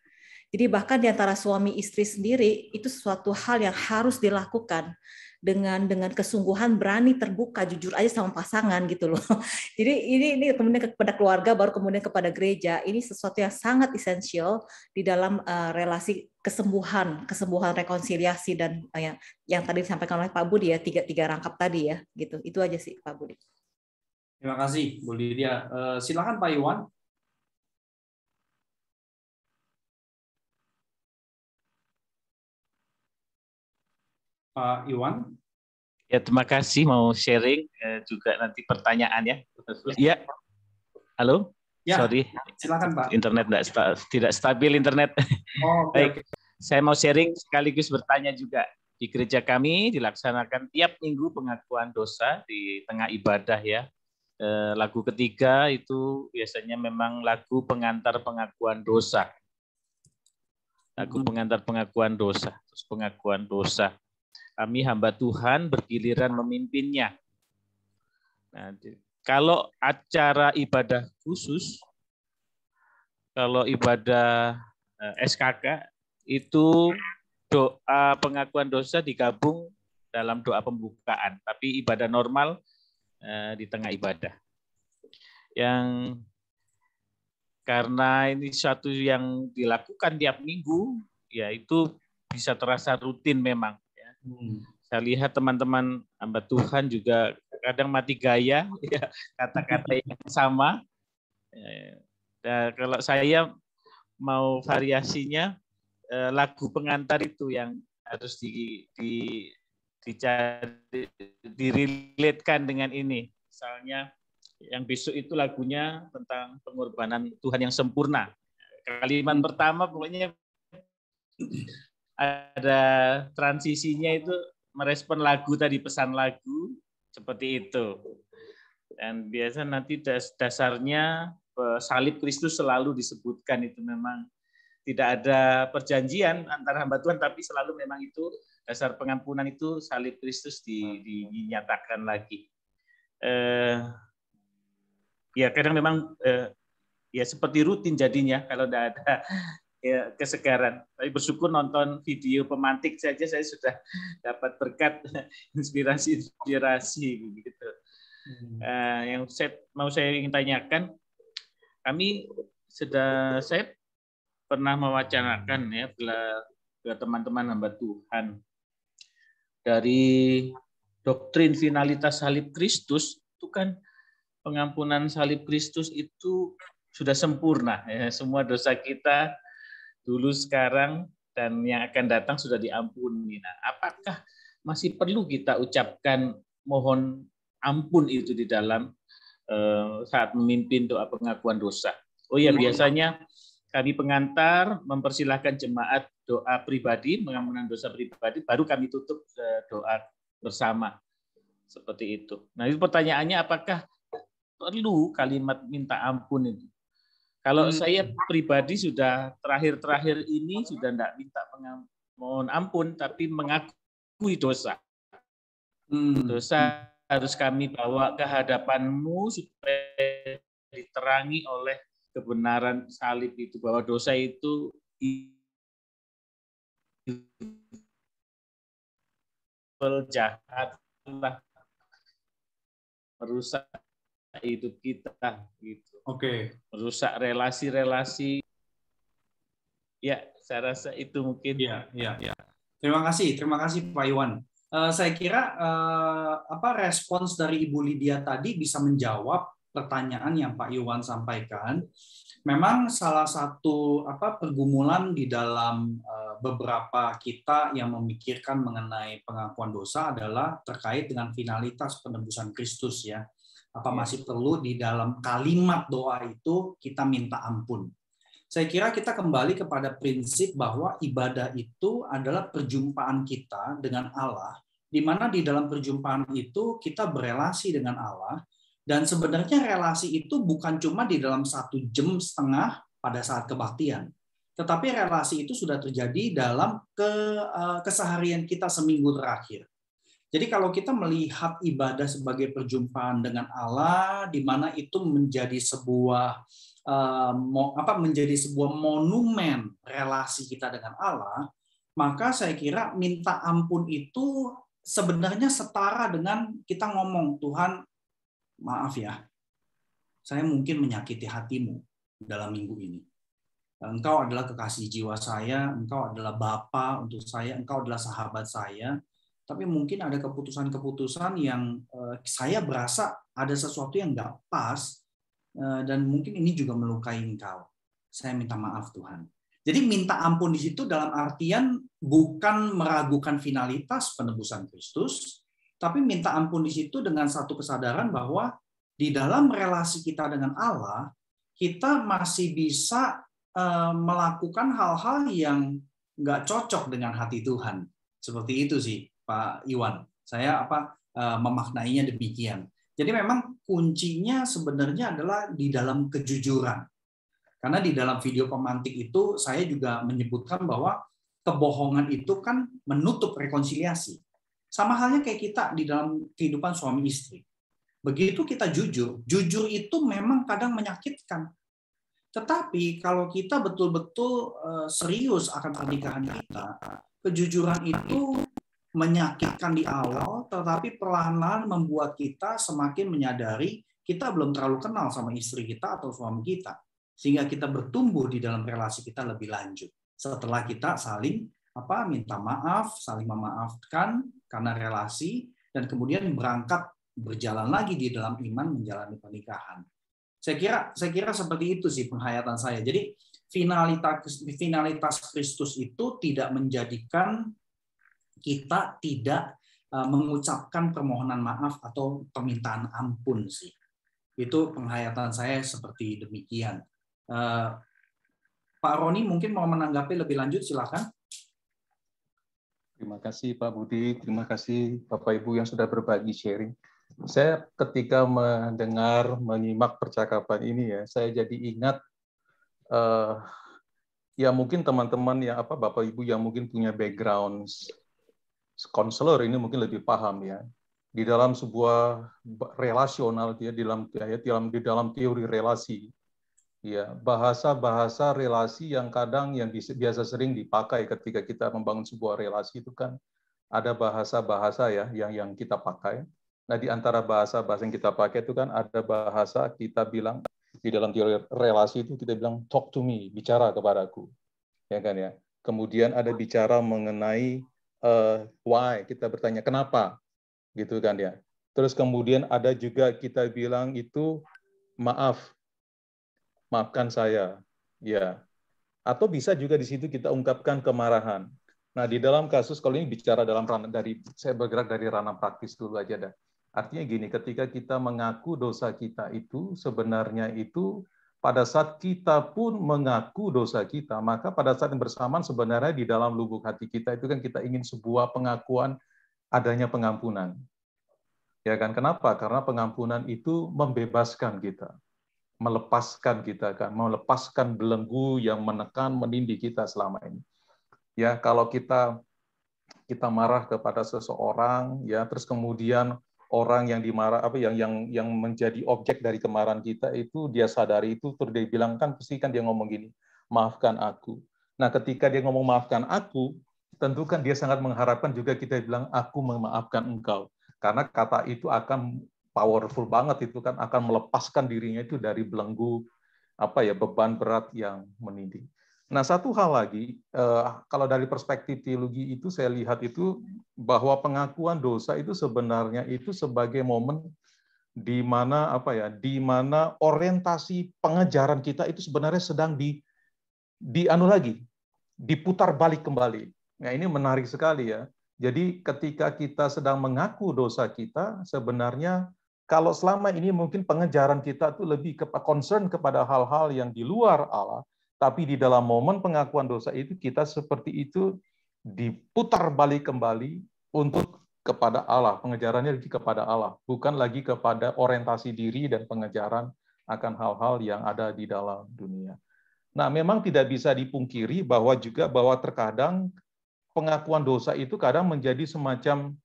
Jadi bahkan di antara suami istri sendiri itu suatu hal yang harus dilakukan. dengan kesungguhan berani terbuka jujur aja sama pasangan gitu loh. Jadi ini kemudian kepada keluarga, baru kemudian kepada gereja. Ini sesuatu yang sangat esensial di dalam relasi kesembuhan rekonsiliasi, dan yang tadi disampaikan oleh Pak Budi ya, tiga rangkap tadi ya gitu. Itu aja sih Pak Budi. Terima kasih Bu Lydia. Silakan Pak Iwan. Pak Iwan. Ya, terima kasih mau sharing juga nanti pertanyaan ya. Ya, halo. Ya, sorry, silakan Pak. Internet tidak stabil internet. Oh, baik, saya mau sharing sekaligus bertanya juga. Di gereja kami dilaksanakan tiap minggu pengakuan dosa di tengah ibadah ya. Lagu ketiga itu biasanya memang lagu pengantar pengakuan dosa. Lagu pengantar pengakuan dosa, terus pengakuan dosa. Kami hamba Tuhan bergiliran memimpinnya. Nah, kalau acara ibadah khusus, kalau ibadah SKK itu doa pengakuan dosa digabung dalam doa pembukaan, tapi ibadah normal di tengah ibadah. Yang karena ini suatu yang dilakukan tiap minggu, ya itu bisa terasa rutin memang. Saya lihat teman-teman hamba Tuhan juga kadang mati gaya, ya, kata-kata yang sama. Dan kalau saya mau variasinya, lagu pengantar itu yang harus direlatekan dengan ini. Misalnya yang besok itu lagunya tentang pengorbanan Tuhan yang sempurna. Kalimat pertama pokoknya ada transisinya itu merespon lagu tadi, pesan lagu seperti itu. Dan biasa nanti dasarnya salib Kristus selalu disebutkan, itu memang tidak ada perjanjian antara hamba Tuhan, tapi selalu memang itu dasar pengampunan itu salib Kristus dinyatakan lagi. Ya kadang memang ya seperti rutin jadinya kalau tidak ada ya kesegaran. Tapi bersyukur nonton video pemantik saja saya sudah dapat berkat inspirasi begitu. Yang saya ingin tanyakan, saya pernah mewacanakan ya ke teman-teman hamba Tuhan dari doktrin finalitas salib Kristus itu kan pengampunan salib Kristus itu sudah sempurna ya, semua dosa kita dulu, sekarang, dan yang akan datang sudah diampuni. Nah, apakah masih perlu kita ucapkan mohon ampun itu di dalam saat memimpin doa pengakuan dosa? Oh ya, biasanya kami pengantar mempersilahkan jemaat doa pribadi, pengampunan dosa pribadi, baru kami tutup doa bersama. Seperti itu. Nah, itu pertanyaannya, apakah perlu kalimat minta ampun itu? Kalau saya pribadi sudah terakhir ini sudah tidak minta mohon ampun, tapi mengakui dosa. Dosa harus kami bawa ke hadapan-Mu supaya diterangi oleh kebenaran salib itu, bahwa dosa itu jahat, merusak hidup kita gitu. Oke. Merusak relasi-relasi. Ya, saya rasa itu mungkin. Ya. Terima kasih Pak Iwan. Saya kira respons dari Ibu Lydia tadi bisa menjawab pertanyaan yang Pak Iwan sampaikan. Memang salah satu pergumulan di dalam beberapa kita yang memikirkan mengenai pengakuan dosa adalah terkait dengan finalitas penebusan Kristus ya. Apa masih perlu di dalam kalimat doa itu kita minta ampun? Saya kira kita kembali kepada prinsip bahwa ibadah itu adalah perjumpaan kita dengan Allah, di mana di dalam perjumpaan itu kita berelasi dengan Allah, dan sebenarnya relasi itu bukan cuma di dalam 1,5 jam pada saat kebaktian, tetapi relasi itu sudah terjadi dalam keseharian kita seminggu terakhir. Jadi kalau kita melihat ibadah sebagai perjumpaan dengan Allah, di mana itu menjadi sebuah monumen relasi kita dengan Allah, maka saya kira minta ampun itu sebenarnya setara dengan kita ngomong, Tuhan, maaf ya, saya mungkin menyakiti hatimu dalam minggu ini. Engkau adalah kekasih jiwa saya, engkau adalah Bapa untuk saya, engkau adalah sahabat saya. Tapi mungkin ada keputusan-keputusan yang saya berasa ada sesuatu yang nggak pas, dan mungkin ini juga melukai engkau. Saya minta maaf Tuhan. Jadi minta ampun di situ dalam artian bukan meragukan finalitas penebusan Kristus, tapi minta ampun di situ dengan satu kesadaran bahwa di dalam relasi kita dengan Allah, kita masih bisa melakukan hal-hal yang nggak cocok dengan hati Tuhan. Seperti itu sih, Pak Iwan. Saya memaknainya demikian. Jadi memang kuncinya sebenarnya adalah di dalam kejujuran. Karena di dalam video pemantik itu saya juga menyebutkan bahwa kebohongan itu kan menutup rekonsiliasi. Sama halnya kayak kita di dalam kehidupan suami istri. Begitu kita jujur, jujur itu memang kadang menyakitkan. Tetapi kalau kita betul-betul serius akan pernikahan kita, kejujuran itu menyakitkan di awal, tetapi perlahan-lahan membuat kita semakin menyadari kita belum terlalu kenal sama istri kita atau suami kita. Sehingga kita bertumbuh di dalam relasi kita lebih lanjut. Setelah kita saling minta maaf, saling memaafkan karena relasi, dan kemudian berjalan lagi di dalam iman menjalani pernikahan. Saya kira seperti itu sih penghayatan saya. Jadi finalitas Kristus itu tidak menjadikan kita tidak mengucapkan permohonan maaf atau permintaan ampun sih. Itu penghayatan saya seperti demikian. Pak Roni mungkin mau menanggapi lebih lanjut, silakan. Terima kasih Pak Budi, terima kasih Bapak Ibu yang sudah berbagi sharing. Saya ketika menyimak percakapan ini ya, saya jadi ingat ya mungkin teman-teman yang Bapak Ibu yang mungkin punya background konselor ini mungkin lebih paham ya. Di dalam sebuah relasional di dalam teori relasi ya, bahasa relasi yang kadang yang biasa sering dipakai ketika kita membangun sebuah relasi itu kan ada bahasa ya yang kita pakai. Nah, di antara bahasa yang kita pakai itu kan ada bahasa kita bilang di dalam teori relasi itu kita bilang talk to me, bicara kepadaku. Ya kan ya. Kemudian ada bicara mengenai why, kita bertanya kenapa. Gitu kan ya. Terus kemudian ada juga kita bilang itu maafkan saya. Ya. Atau bisa juga di situ kita ungkapkan kemarahan. Nah, di dalam kasus kalau ini bicara dalam ranah saya bergerak dari ranah praktis dulu aja dah. Artinya gini, ketika kita mengaku dosa kita itu sebenarnya itu pada saat kita pun mengaku dosa kita, maka pada saat yang bersamaan sebenarnya di dalam lubuk hati kita itu kan kita ingin sebuah pengakuan adanya pengampunan. Ya kan? Kenapa? Karena pengampunan itu membebaskan kita, melepaskan kita kan, melepaskan belenggu yang menekan, menindih kita selama ini. Ya, kalau kita marah kepada seseorang, ya, terus kemudian orang yang dimarah yang menjadi objek dari kemarahan kita itu dia sadari itu, terus dia bilang kan pasti kan dia ngomong gini, maafkan aku. Nah, ketika dia ngomong maafkan aku, tentu kan dia sangat mengharapkan juga kita bilang aku memaafkan engkau, karena kata itu akan powerful banget, itu kan akan melepaskan dirinya itu dari belenggu beban berat yang menindih. Nah, satu hal lagi, kalau dari perspektif teologi itu saya lihat itu bahwa pengakuan dosa itu sebenarnya itu sebagai momen di mana di mana orientasi pengejaran kita itu sebenarnya sedang diputar balik kembali. Nah, ini menarik sekali ya. Jadi ketika kita sedang mengaku dosa kita, sebenarnya kalau selama ini mungkin pengejaran kita itu lebih concern kepada hal-hal yang di luar Allah, tapi di dalam momen pengakuan dosa itu kita seperti itu diputar balik kembali untuk kepada Allah, pengejarannya lagi kepada Allah, bukan lagi kepada orientasi diri dan pengejaran akan hal-hal yang ada di dalam dunia. Nah, memang tidak bisa dipungkiri bahwa terkadang pengakuan dosa itu kadang menjadi semacam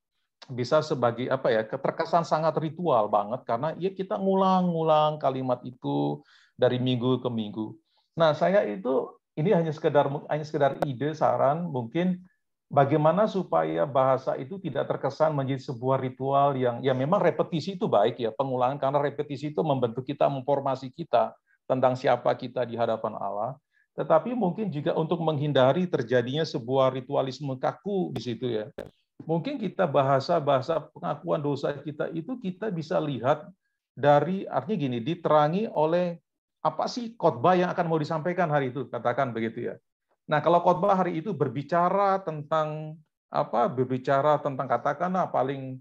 bisa sebagai terkesan sangat ritual banget karena ya kita ngulang-ngulang kalimat itu dari minggu ke minggu. Nah, saya itu ini hanya sekedar ide, saran, mungkin bagaimana supaya bahasa itu tidak terkesan menjadi sebuah ritual yang ya memang repetisi itu baik ya, pengulangan, karena repetisi itu membentuk kita, memformasi kita tentang siapa kita di hadapan Allah. Tetapi mungkin juga untuk menghindari terjadinya sebuah ritualisme kaku di situ ya. Mungkin kita bahasa pengakuan dosa kita itu kita bisa lihat dari, artinya gini, diterangi oleh apa sih khotbah yang akan mau disampaikan hari itu, katakan begitu ya. Nah, kalau khotbah hari itu berbicara tentang apa? Berbicara tentang katakanlah paling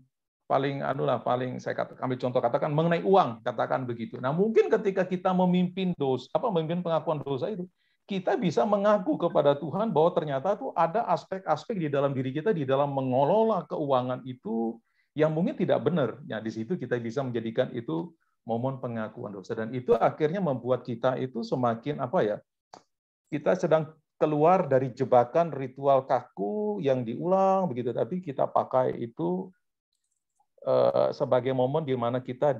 saya ambil contoh, katakan mengenai uang, katakan begitu. Nah, mungkin ketika kita memimpin pengakuan dosa itu, kita bisa mengaku kepada Tuhan bahwa ternyata tuh ada aspek-aspek di dalam diri kita di dalam mengelola keuangan itu yang mungkin tidak benar. Ya, di situ kita bisa menjadikan itu momen pengakuan dosa, dan itu akhirnya membuat kita itu semakin apa ya? Kita sedang keluar dari jebakan ritual kaku yang diulang begitu, tapi kita pakai itu sebagai momen di mana kita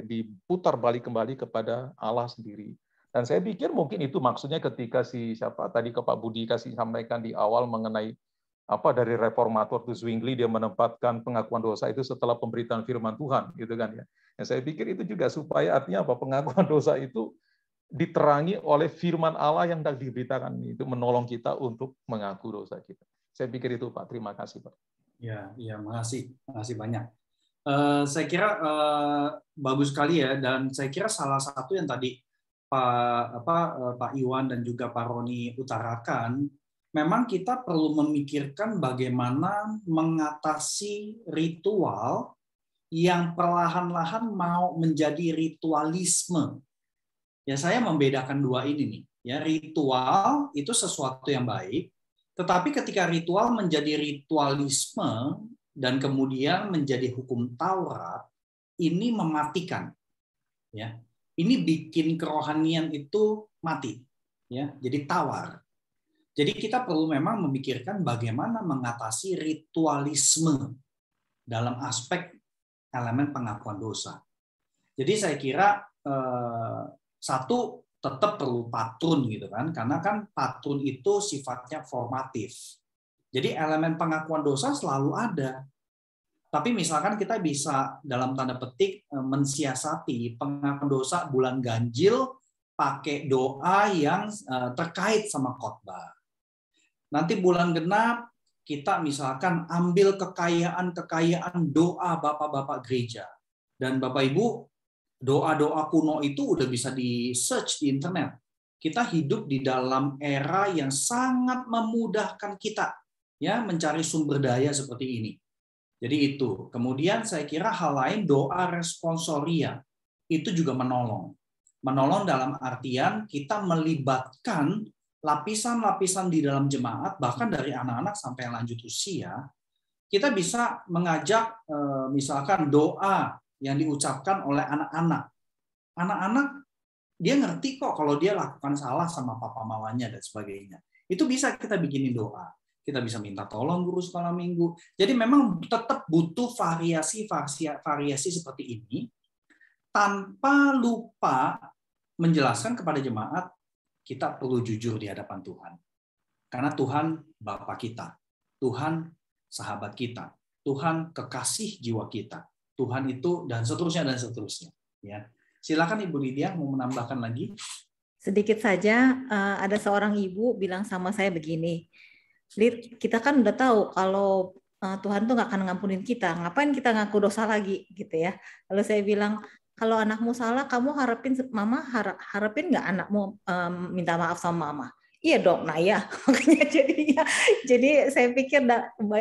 diputar balik kembali kepada Allah sendiri. Dan saya pikir mungkin itu maksudnya ketika tadi Pak Budi sampaikan di awal mengenai dari reformator itu Zwingli, dia menempatkan pengakuan dosa itu setelah pemberitaan firman Tuhan, gitu kan ya. Dan saya pikir itu juga supaya artinya pengakuan dosa itu diterangi oleh firman Allah yang sudah diberitakan itu menolong kita untuk mengaku dosa kita. Saya pikir itu Pak. Terima kasih Pak. Ya, makasih banyak. Saya kira bagus sekali ya, dan saya kira salah satu yang tadi Pak Iwan dan juga Pak Roni utarakan, memang kita perlu memikirkan bagaimana mengatasi ritual yang perlahan-lahan mau menjadi ritualisme. Ya, saya membedakan dua ini nih. Ya, ritual itu sesuatu yang baik, tetapi ketika ritual menjadi ritualisme dan kemudian menjadi hukum Taurat, ini mematikan. Ya, ini bikin kerohanian itu mati. Ya, jadi tawar. Jadi kita perlu memang memikirkan bagaimana mengatasi ritualisme dalam aspek elemen pengakuan dosa. Jadi saya kira satu, tetap perlu patron gitu kan, karena kan patron itu sifatnya formatif. Jadi elemen pengakuan dosa selalu ada. Tapi misalkan kita bisa dalam tanda petik mensiasati pengakuan dosa bulan ganjil pakai doa yang terkait sama khotbah. Nanti bulan genap kita misalkan ambil kekayaan doa bapak-bapak gereja. Dan Bapak Ibu, doa-doa kuno itu udah bisa di-search di internet. Kita hidup di dalam era yang sangat memudahkan kita ya mencari sumber daya seperti ini. Jadi itu. Kemudian saya kira hal lain, doa responsoria itu juga menolong. Menolong dalam artian kita melibatkan lapisan-lapisan di dalam jemaat, bahkan dari anak-anak sampai yang lanjut usia. Kita bisa mengajak misalkan doa yang diucapkan oleh anak-anak. Anak-anak dia ngerti kok kalau dia lakukan salah sama papa mamanya dan sebagainya. Itu bisa kita bikinin doa. Kita bisa minta tolong guru sekolah minggu. Jadi memang tetap butuh variasi seperti ini, tanpa lupa menjelaskan kepada jemaat kita perlu jujur di hadapan Tuhan. Karena Tuhan Bapa kita, Tuhan sahabat kita, Tuhan kekasih jiwa kita, Tuhan itu dan seterusnya. Ya, silakan Ibu Lydia mau menambahkan lagi. Sedikit saja, ada seorang ibu bilang sama saya begini. Lid, kita kan udah tahu kalau Tuhan tuh nggak akan ngampunin kita, ngapain kita ngaku dosa lagi gitu ya. Lalu saya bilang, kalau anakmu salah, kamu harapin nggak anakmu minta maaf sama mama? Iya dong, nah ya. Makanya jadi saya pikir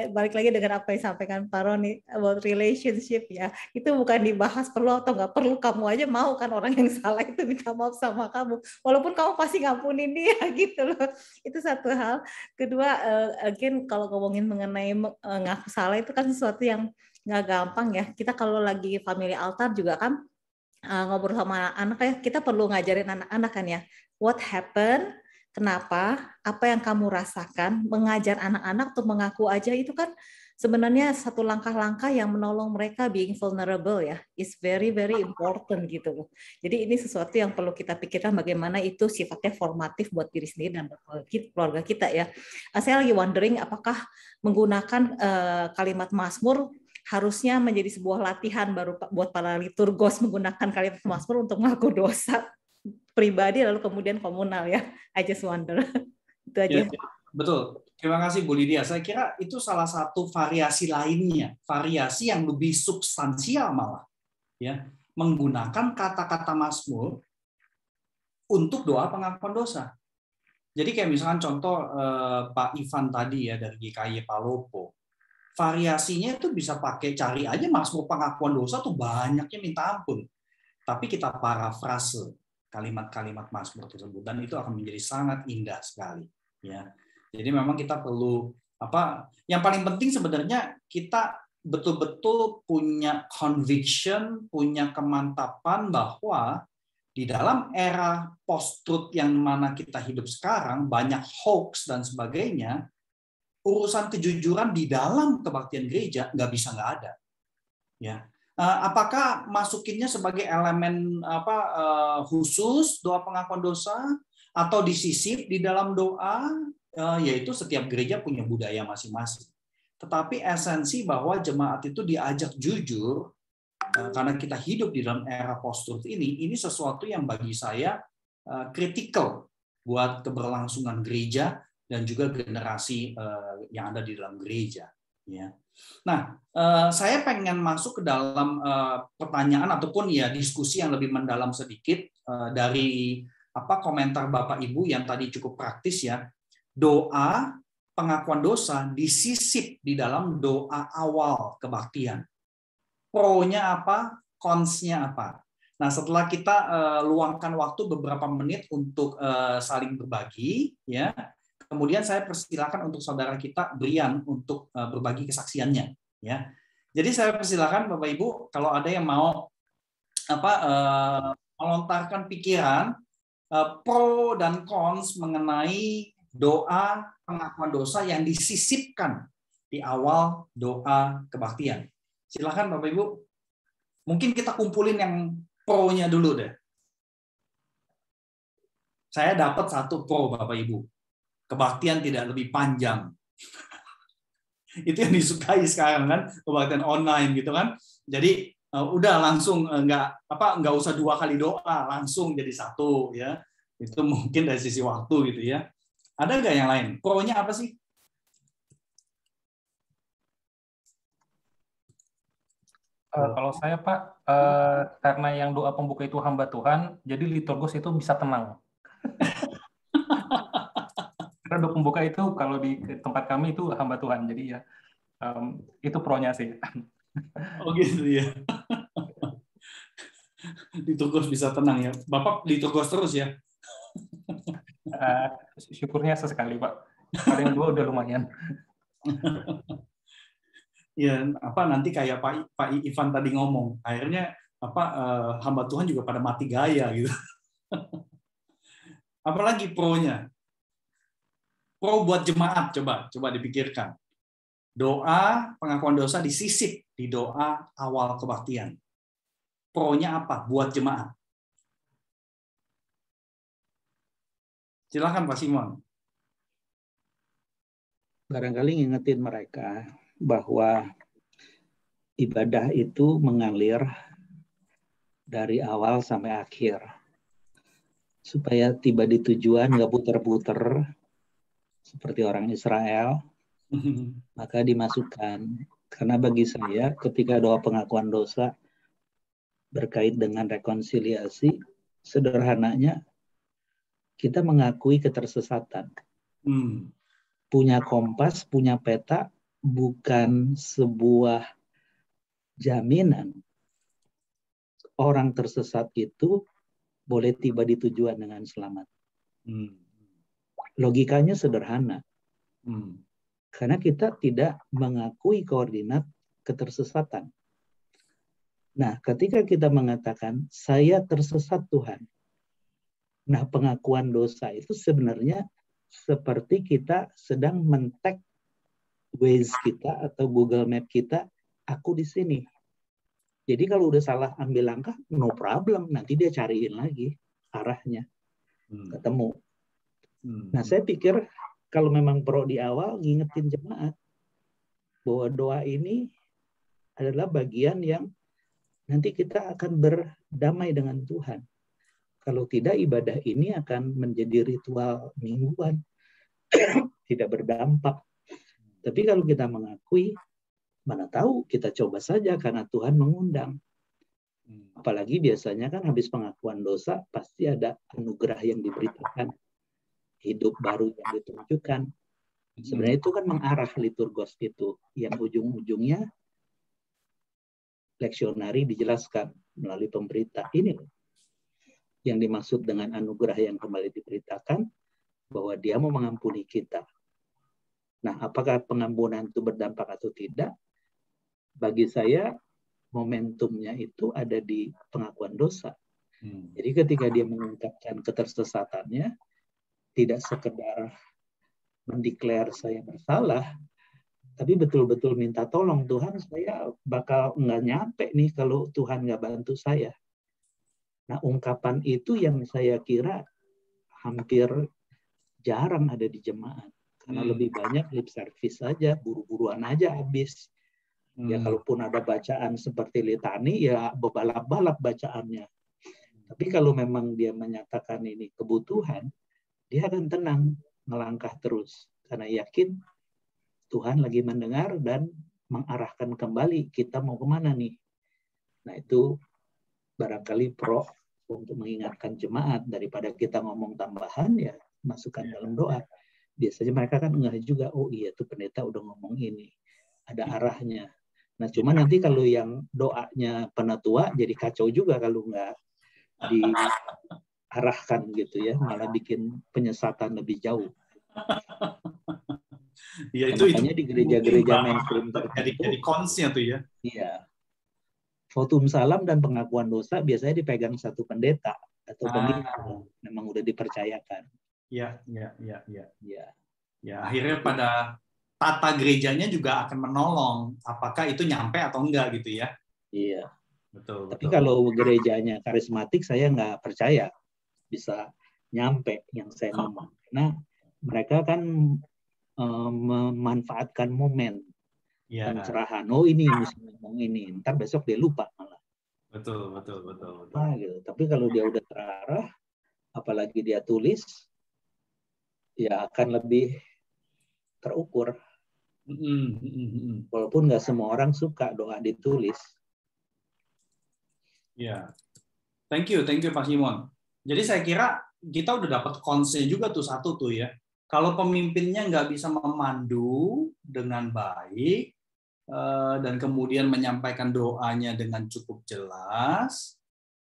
balik lagi dengan apa yang disampaikan Pak Roni about relationship ya. Itu bukan dibahas perlu atau nggak perlu, kamu aja mau kan orang yang salah itu minta maaf sama kamu. Walaupun kamu pasti ngampunin dia gitu loh. Itu satu hal. Kedua, again kalau ngomongin mengenai ngaku salah itu kan sesuatu yang nggak gampang ya. Kita kalau lagi family altar juga kan ngobrol sama anak ya, kita perlu ngajarin anak-anak kan ya. What happened? Kenapa? Apa yang kamu rasakan? Mengajar anak-anak untuk mengaku aja itu kan sebenarnya satu langkah-langkah yang menolong mereka being vulnerable ya, is very very important gitu loh. Jadi ini sesuatu yang perlu kita pikirkan bagaimana itu sifatnya formatif buat diri sendiri dan buat keluarga kita ya. Saya lagi wondering apakah menggunakan kalimat Mazmur harusnya menjadi sebuah latihan baru buat para liturgos menggunakan kalimat Mazmur untuk mengaku dosa pribadi lalu kemudian komunal ya. I just wonder. Itu aja. Ya, betul. Terima kasih Bu Lydia. Saya kira itu salah satu variasi lainnya, variasi yang lebih substansial malah, ya, menggunakan kata-kata Mazmur untuk doa pengakuan dosa. Jadi kayak misalkan contoh Pak Ivan tadi ya dari GKY Palopo. Variasinya itu bisa pakai cari aja Mazmur pengakuan dosa tuh banyaknya minta ampun. Tapi kita parafrase kalimat-kalimat Mazmur tersebut dan itu akan menjadi sangat indah sekali ya. Jadi memang kita perlu yang paling penting sebenarnya kita betul-betul punya conviction, punya kemantapan bahwa di dalam era post-truth yang mana kita hidup sekarang banyak hoax dan sebagainya. Urusan kejujuran di dalam kebaktian gereja nggak bisa nggak ada, ya. Apakah masukinnya sebagai elemen khusus doa pengakuan dosa atau disisip di dalam doa? Yaitu setiap gereja punya budaya masing-masing. Tetapi esensi bahwa jemaat itu diajak jujur karena kita hidup di dalam era post-truth ini sesuatu yang bagi saya kritikal buat keberlangsungan gereja dan juga generasi yang ada di dalam gereja. Ya. Nah, saya pengen masuk ke dalam pertanyaan ataupun ya diskusi yang lebih mendalam sedikit dari komentar Bapak Ibu yang tadi cukup praktis ya. Doa pengakuan dosa disisip di dalam doa awal kebaktian. Pro-nya apa, cons-nya apa. Nah, setelah kita luangkan waktu beberapa menit untuk saling berbagi, ya. Kemudian saya persilakan untuk saudara kita Brian untuk berbagi kesaksiannya, ya. Jadi saya persilakan Bapak Ibu kalau ada yang mau melontarkan pikiran pro dan cons mengenai doa pengakuan dosa yang disisipkan di awal doa kebaktian. Silakan Bapak Ibu. Mungkin kita kumpulin yang pro-nya dulu deh. Saya dapat satu pro Bapak Ibu. Kebaktian tidak lebih panjang. Itu yang disukai sekarang kan, kebaktian online gitu kan. Jadi udah langsung nggak usah 2 kali doa, langsung jadi 1 ya. Itu mungkin dari sisi waktu gitu ya. Ada nggak yang lain? Pro-nya apa sih? Kalau saya Pak, karena yang doa pembuka itu hamba Tuhan, jadi liturgos itu bisa tenang. Karena doa pembuka itu kalau di tempat kami itu hamba Tuhan, jadi ya itu pro-nya sih. Oh gitu ya. Liturgos bisa tenang ya. Bapak liturgos terus ya? Syukurnya sesekali Pak. Paling 2 udah lumayan. Ya, nanti kayak Pak Ivan tadi ngomong, akhirnya hamba Tuhan juga pada mati gaya gitu. Apalagi pro-nya? Pro buat jemaat, coba dipikirkan. Doa pengakuan dosa disisip di doa awal kebaktian. Pro-nya apa buat jemaat? Silakan Pak Simon. Barangkali ngingetin mereka bahwa ibadah itu mengalir dari awal sampai akhir. Supaya tiba di tujuan, nggak puter-puter seperti orang Israel, maka dimasukkan. Karena bagi saya ketika doa pengakuan dosa berkait dengan rekonsiliasi, sederhananya kita mengakui ketersesatan. Punya kompas, punya peta, bukan sebuah jaminan orang tersesat itu boleh tiba di tujuan dengan selamat. Logikanya sederhana. Karena kita tidak mengakui koordinat ketersesatan. Nah, ketika kita mengatakan, saya tersesat Tuhan. Nah, pengakuan dosa itu sebenarnya seperti kita sedang men-tag Waze kita atau Google Map kita, aku di sini. Jadi kalau udah salah ambil langkah, no problem. Nanti dia cariin lagi arahnya. Ketemu. Nah, saya pikir kalau memang perlu di awal, ngingetin jemaat bahwa doa ini adalah bagian yang nanti kita akan berdamai dengan Tuhan. Kalau tidak, ibadah ini akan menjadi ritual mingguan. Tidak berdampak. Tapi kalau kita mengakui, mana tahu kita coba saja karena Tuhan mengundang. Apalagi biasanya kan habis pengakuan dosa, pasti ada anugerah yang diberitakan. Hidup baru yang ditunjukkan. Sebenarnya itu kan mengarah liturgos itu. Yang ujung-ujungnya leksionari dijelaskan melalui pemberita. Ini yang dimaksud dengan anugerah yang kembali diberitakan, bahwa dia mau mengampuni kita. Nah, apakah pengampunan itu berdampak atau tidak? Bagi saya, momentumnya itu ada di pengakuan dosa. Jadi ketika dia mengungkapkan ketersesatannya, tidak sekedar mendeklar saya bersalah, tapi betul-betul minta tolong, Tuhan, saya bakal nggak nyampe nih kalau Tuhan nggak bantu saya. Nah, ungkapan itu yang saya kira hampir jarang ada di jemaat. Karena lebih banyak lip service saja, buru-buruan aja habis. Ya, kalaupun ada bacaan seperti litani, ya bebalap-balap bacaannya. Tapi kalau memang dia menyatakan ini kebutuhan, dia akan tenang, melangkah terus. Karena yakin Tuhan lagi mendengar dan mengarahkan kembali kita mau kemana nih. Nah, itu barangkali pro untuk mengingatkan jemaat, daripada kita ngomong tambahan, ya masukkan dalam doa. Biasanya mereka kan enggak juga, oh iya tuh pendeta udah ngomong ini, ada arahnya. Nah, cuma nanti kalau yang doanya penatua jadi kacau juga kalau nggak diarahkan gitu ya, malah bikin penyesatan lebih jauh. Ya, itu di gereja-gereja mainstream jadi konsnya tuh ya. Iya. Votum salam dan pengakuan dosa biasanya dipegang satu pendeta atau pemimpin, memang udah dipercayakan. Ya. Ya, akhirnya pada tata gerejanya juga akan menolong apakah itu nyampe atau enggak gitu ya. Iya. Betul. Tapi kalau gerejanya karismatik, saya nggak percaya bisa nyampe yang saya ngomong. Karena mereka kan memanfaatkan momen. Pencerahan, oh ini mesti ngomong ini, ntar besok dia lupa malah. Betul. Gitu. Tapi kalau dia udah terarah, apalagi dia tulis, ya akan lebih terukur. Walaupun nggak semua orang suka doa ditulis. Ya, thank you Pak Simon. Jadi saya kira kita udah dapat konsep juga tuh satu tuh ya. Kalau pemimpinnya nggak bisa memandu dengan baik, dan kemudian menyampaikan doanya dengan cukup jelas,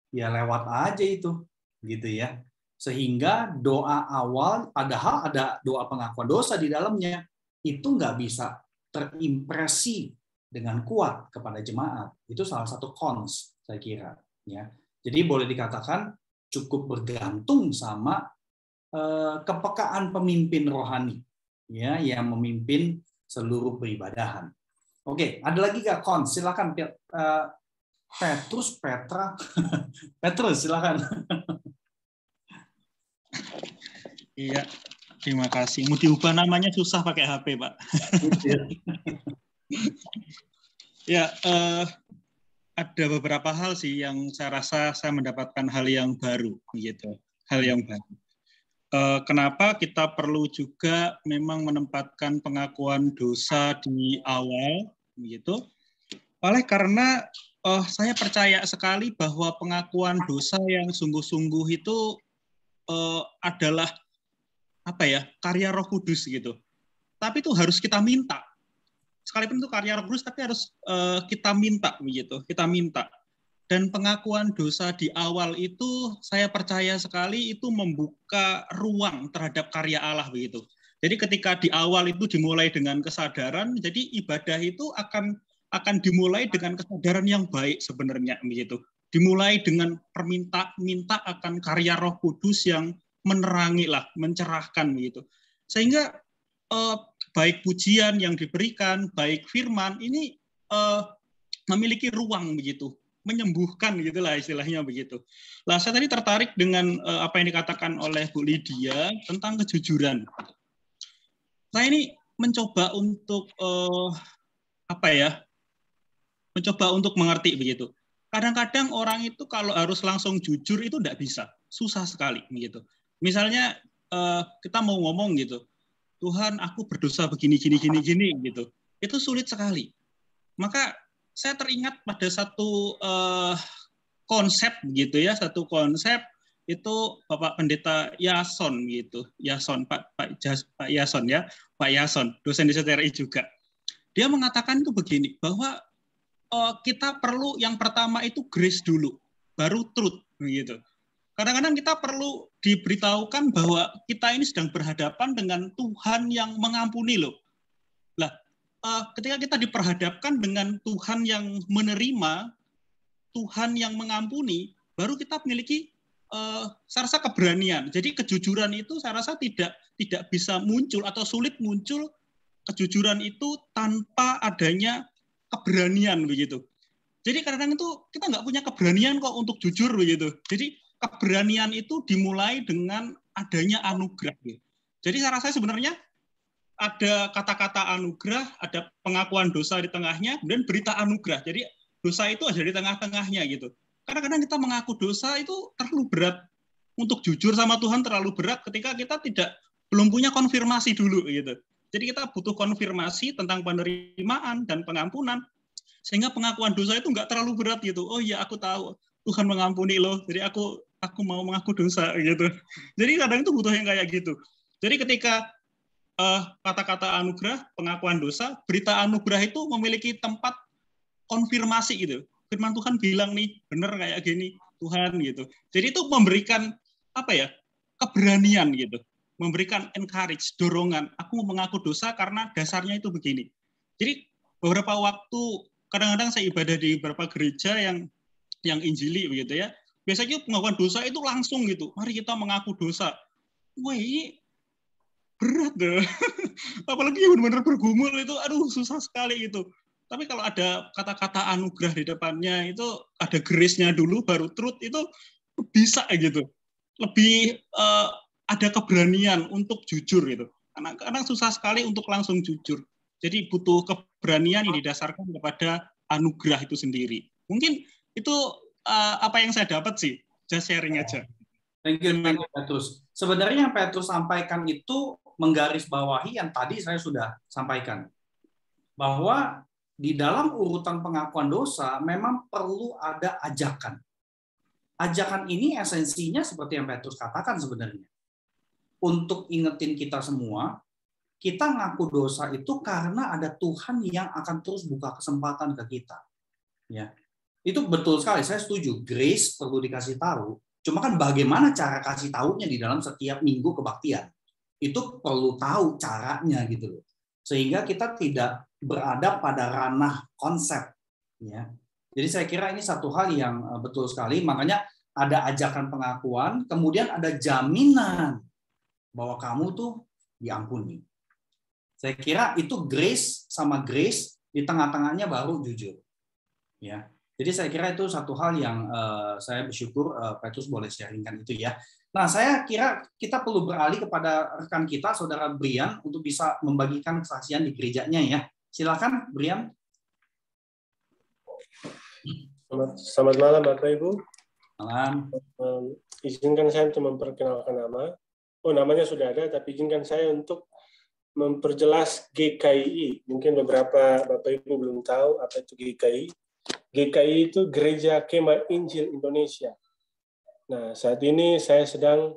ya lewat aja itu, gitu ya. Sehingga doa awal, padahal ada doa pengakuan dosa di dalamnya, itu nggak bisa terimpresi dengan kuat kepada jemaat. Itu salah satu cons, saya kira. Ya. Jadi boleh dikatakan cukup bergantung sama kepekaan pemimpin rohani, ya, yang memimpin seluruh peribadahan. Oke, ada lagi nggak Kons? Silakan Petrus, Petra, Petrus, silakan. Iya, terima kasih. Mau diubah namanya susah pakai HP, Pak. Ya, ada beberapa hal sih yang saya rasa saya mendapatkan hal yang baru, gitu. Hal yang baru. Kenapa kita perlu juga memang menempatkan pengakuan dosa di awal, gitu? Oleh karena saya percaya sekali bahwa pengakuan dosa yang sungguh-sungguh itu adalah apa ya, karya Roh Kudus gitu. Tapi itu harus kita minta. Sekalipun itu karya Roh Kudus, tapi harus kita minta begitu. Kita minta. Dan pengakuan dosa di awal itu saya percaya sekali itu membuka ruang terhadap karya Allah begitu. Jadi ketika di awal itu dimulai dengan kesadaran, jadi ibadah itu akan dimulai dengan kesadaran yang baik sebenarnya begitu. Dimulai dengan minta akan karya Roh Kudus yang menerangi lah, mencerahkan begitu. Sehingga baik pujian yang diberikan, baik firman, ini memiliki ruang begitu, menyembuhkan gitulah istilahnya begitu. Lah saya tadi tertarik dengan apa yang dikatakan oleh Bu Lydia tentang kejujuran. Saya ini mencoba untuk mencoba untuk mengerti begitu. Kadang-kadang orang itu kalau harus langsung jujur itu tidak bisa, susah sekali begitu. Misalnya kita mau ngomong gitu, Tuhan aku berdosa begini gitu, itu sulit sekali. Maka saya teringat pada satu konsep gitu ya, satu konsep itu Bapak Pendeta Yason gitu, Pak Yason ya, Pak Yason, dosen di STRI juga. Dia mengatakan itu begini, bahwa kita perlu yang pertama itu grace dulu, baru truth begitu. Kadang-kadang kita perlu diberitahukan bahwa kita ini sedang berhadapan dengan Tuhan yang mengampuni loh. Lah, ketika kita diperhadapkan dengan Tuhan yang menerima, Tuhan yang mengampuni, baru kita memiliki saya rasa keberanian. Jadi kejujuran itu saya rasa tidak bisa muncul atau sulit muncul kejujuran itu tanpa adanya keberanian begitu. Jadi kadang-kadang itu kita nggak punya keberanian kok untuk jujur begitu. Jadi keberanian itu dimulai dengan adanya anugerah. Jadi saya rasa sebenarnya ada kata-kata anugerah, ada pengakuan dosa di tengahnya, kemudian berita anugerah. Jadi dosa itu ada di tengah-tengahnya gitu. Kadang-kadang kita mengaku dosa itu terlalu berat. Untuk jujur sama Tuhan terlalu berat ketika kita belum punya konfirmasi dulu gitu. Jadi kita butuh konfirmasi tentang penerimaan dan pengampunan, sehingga pengakuan dosa itu nggak terlalu berat gitu. Oh iya aku tahu Tuhan mengampuni loh, jadi aku mau mengaku dosa gitu. Jadi kadang itu butuh yang kayak gitu. Jadi ketika kata-kata anugerah, pengakuan dosa, berita anugerah itu memiliki tempat konfirmasi gitu. Firman Tuhan bilang nih, bener kayak gini Tuhan gitu. Jadi itu memberikan keberanian gitu. Memberikan encourage, dorongan. Aku mengaku dosa karena dasarnya itu begini. Jadi beberapa waktu, kadang-kadang saya ibadah di beberapa gereja yang injili begitu ya. Biasanya pengakuan dosa itu langsung gitu. Mari kita mengaku dosa. Wah ini berat deh. Apalagi benar-benar bergumul itu, aduh susah sekali gitu. Tapi kalau ada kata-kata anugerah di depannya, itu ada grace-nya dulu, baru truth, itu bisa gitu. Lebih ada keberanian untuk jujur gitu. Karena susah sekali untuk langsung jujur. Jadi butuh keberanian yang didasarkan kepada anugerah itu sendiri. Mungkin itu apa yang saya dapat sih. Just sharing aja. Thank you, Petrus. Sebenarnya yang Petrus sampaikan itu menggarisbawahi yang tadi saya sudah sampaikan. Bahwa di dalam urutan pengakuan dosa memang perlu ada ajakan. Ajakan ini esensinya seperti yang Petrus katakan sebenarnya. Untuk ingetin kita semua, kita ngaku dosa itu karena ada Tuhan yang akan terus buka kesempatan ke kita. Ya. Itu betul sekali, saya setuju. Grace perlu dikasih tahu. Cuma kan bagaimana cara kasih tahunya di dalam setiap minggu kebaktian. Itu perlu tahu caranya gitu loh. Sehingga kita tidak berada pada ranah konsep, ya. Jadi saya kira ini satu hal yang betul sekali. Makanya ada ajakan pengakuan, kemudian ada jaminan bahwa kamu tuh diampuni. Saya kira itu grace sama grace di tengah-tengahnya baru jujur, ya. Jadi saya kira itu satu hal yang saya bersyukur Petrus boleh sharingkan itu ya. Nah, saya kira kita perlu beralih kepada rekan kita, Saudara Brian, untuk bisa membagikan kesaksian di gerejanya ya. Silakan, Brian. Selamat malam, Bapak Ibu. Malam. Izinkan saya untuk memperkenalkan nama. Oh, namanya sudah ada, tapi izinkan saya untuk memperjelas GKI. Mungkin beberapa Bapak Ibu belum tahu apa itu GKI. GKI itu Gereja Kemah Injil Indonesia. Nah, saat ini saya sedang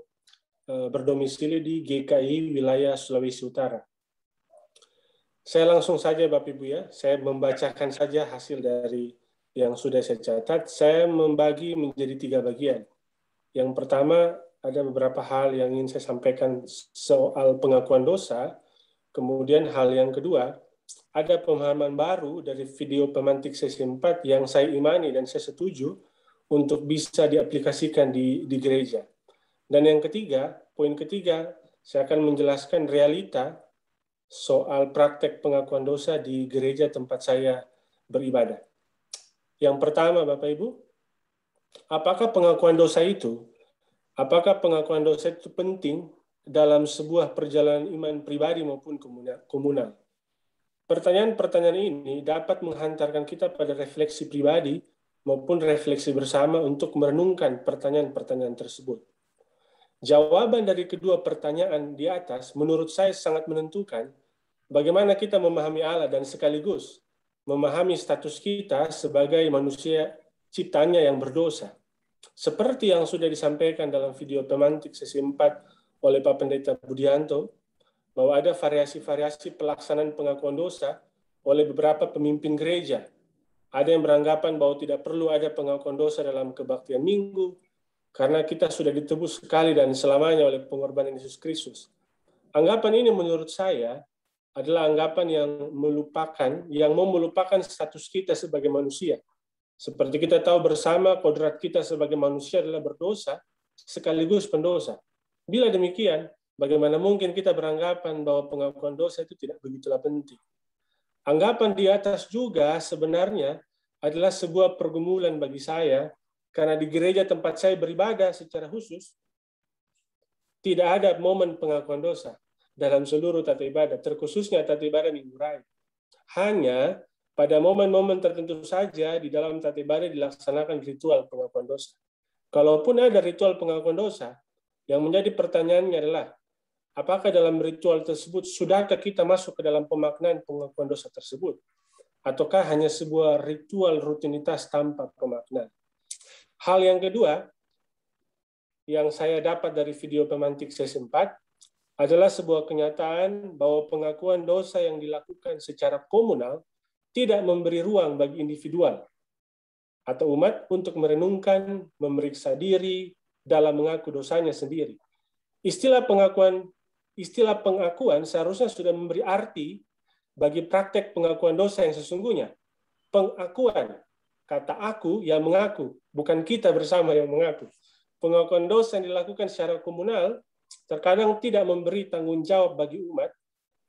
berdomisili di GKI wilayah Sulawesi Utara. Saya langsung saja Bapak Ibu ya, saya membacakan saja hasil dari yang sudah saya catat. Saya membagi menjadi 3 bagian. Yang pertama, ada beberapa hal yang ingin saya sampaikan soal pengakuan dosa. Kemudian hal yang kedua, ada pemahaman baru dari video pemantik sesi 4 yang saya imani dan saya setuju untuk bisa diaplikasikan di gereja. Dan yang ketiga, poin ketiga, saya akan menjelaskan realita soal praktek pengakuan dosa di gereja tempat saya beribadah. Yang pertama, Bapak Ibu, apakah pengakuan dosa itu penting dalam sebuah perjalanan iman pribadi maupun komunal? Pertanyaan-pertanyaan ini dapat menghantarkan kita pada refleksi pribadi maupun refleksi bersama untuk merenungkan pertanyaan-pertanyaan tersebut. Jawaban dari kedua pertanyaan di atas menurut saya sangat menentukan bagaimana kita memahami Allah dan sekaligus memahami status kita sebagai manusia ciptaannya yang berdosa. Seperti yang sudah disampaikan dalam video pemantik sesi 4 oleh Pak Pendeta Budianto, bahwa ada variasi-variasi pelaksanaan pengakuan dosa oleh beberapa pemimpin gereja. Ada yang beranggapan bahwa tidak perlu ada pengakuan dosa dalam kebaktian minggu, karena kita sudah ditebus sekali dan selamanya oleh pengorbanan Yesus Kristus. Anggapan ini menurut saya adalah anggapan yang mau melupakan status kita sebagai manusia. Seperti kita tahu bersama, kodrat kita sebagai manusia adalah berdosa sekaligus pendosa. Bila demikian, bagaimana mungkin kita beranggapan bahwa pengakuan dosa itu tidak begitulah penting? Anggapan di atas juga sebenarnya adalah sebuah pergumulan bagi saya, karena di gereja tempat saya beribadah secara khusus, tidak ada momen pengakuan dosa dalam seluruh tata ibadah, terkhususnya tata ibadah Minggu Raya. Hanya pada momen-momen tertentu saja di dalam tata ibadah dilaksanakan ritual pengakuan dosa. Kalaupun ada ritual pengakuan dosa, yang menjadi pertanyaannya adalah, apakah dalam ritual tersebut sudahkah kita masuk ke dalam pemaknaan pengakuan dosa tersebut? Ataukah hanya sebuah ritual rutinitas tanpa pemaknaan? Hal yang kedua, yang saya dapat dari video pemantik sesi 4, adalah sebuah kenyataan bahwa pengakuan dosa yang dilakukan secara komunal tidak memberi ruang bagi individual atau umat untuk merenungkan, memeriksa diri dalam mengaku dosanya sendiri. Istilah pengakuan seharusnya sudah memberi arti bagi praktek pengakuan dosa yang sesungguhnya. Pengakuan, kata aku yang mengaku, bukan kita bersama yang mengaku. Pengakuan dosa yang dilakukan secara komunal terkadang tidak memberi tanggung jawab bagi umat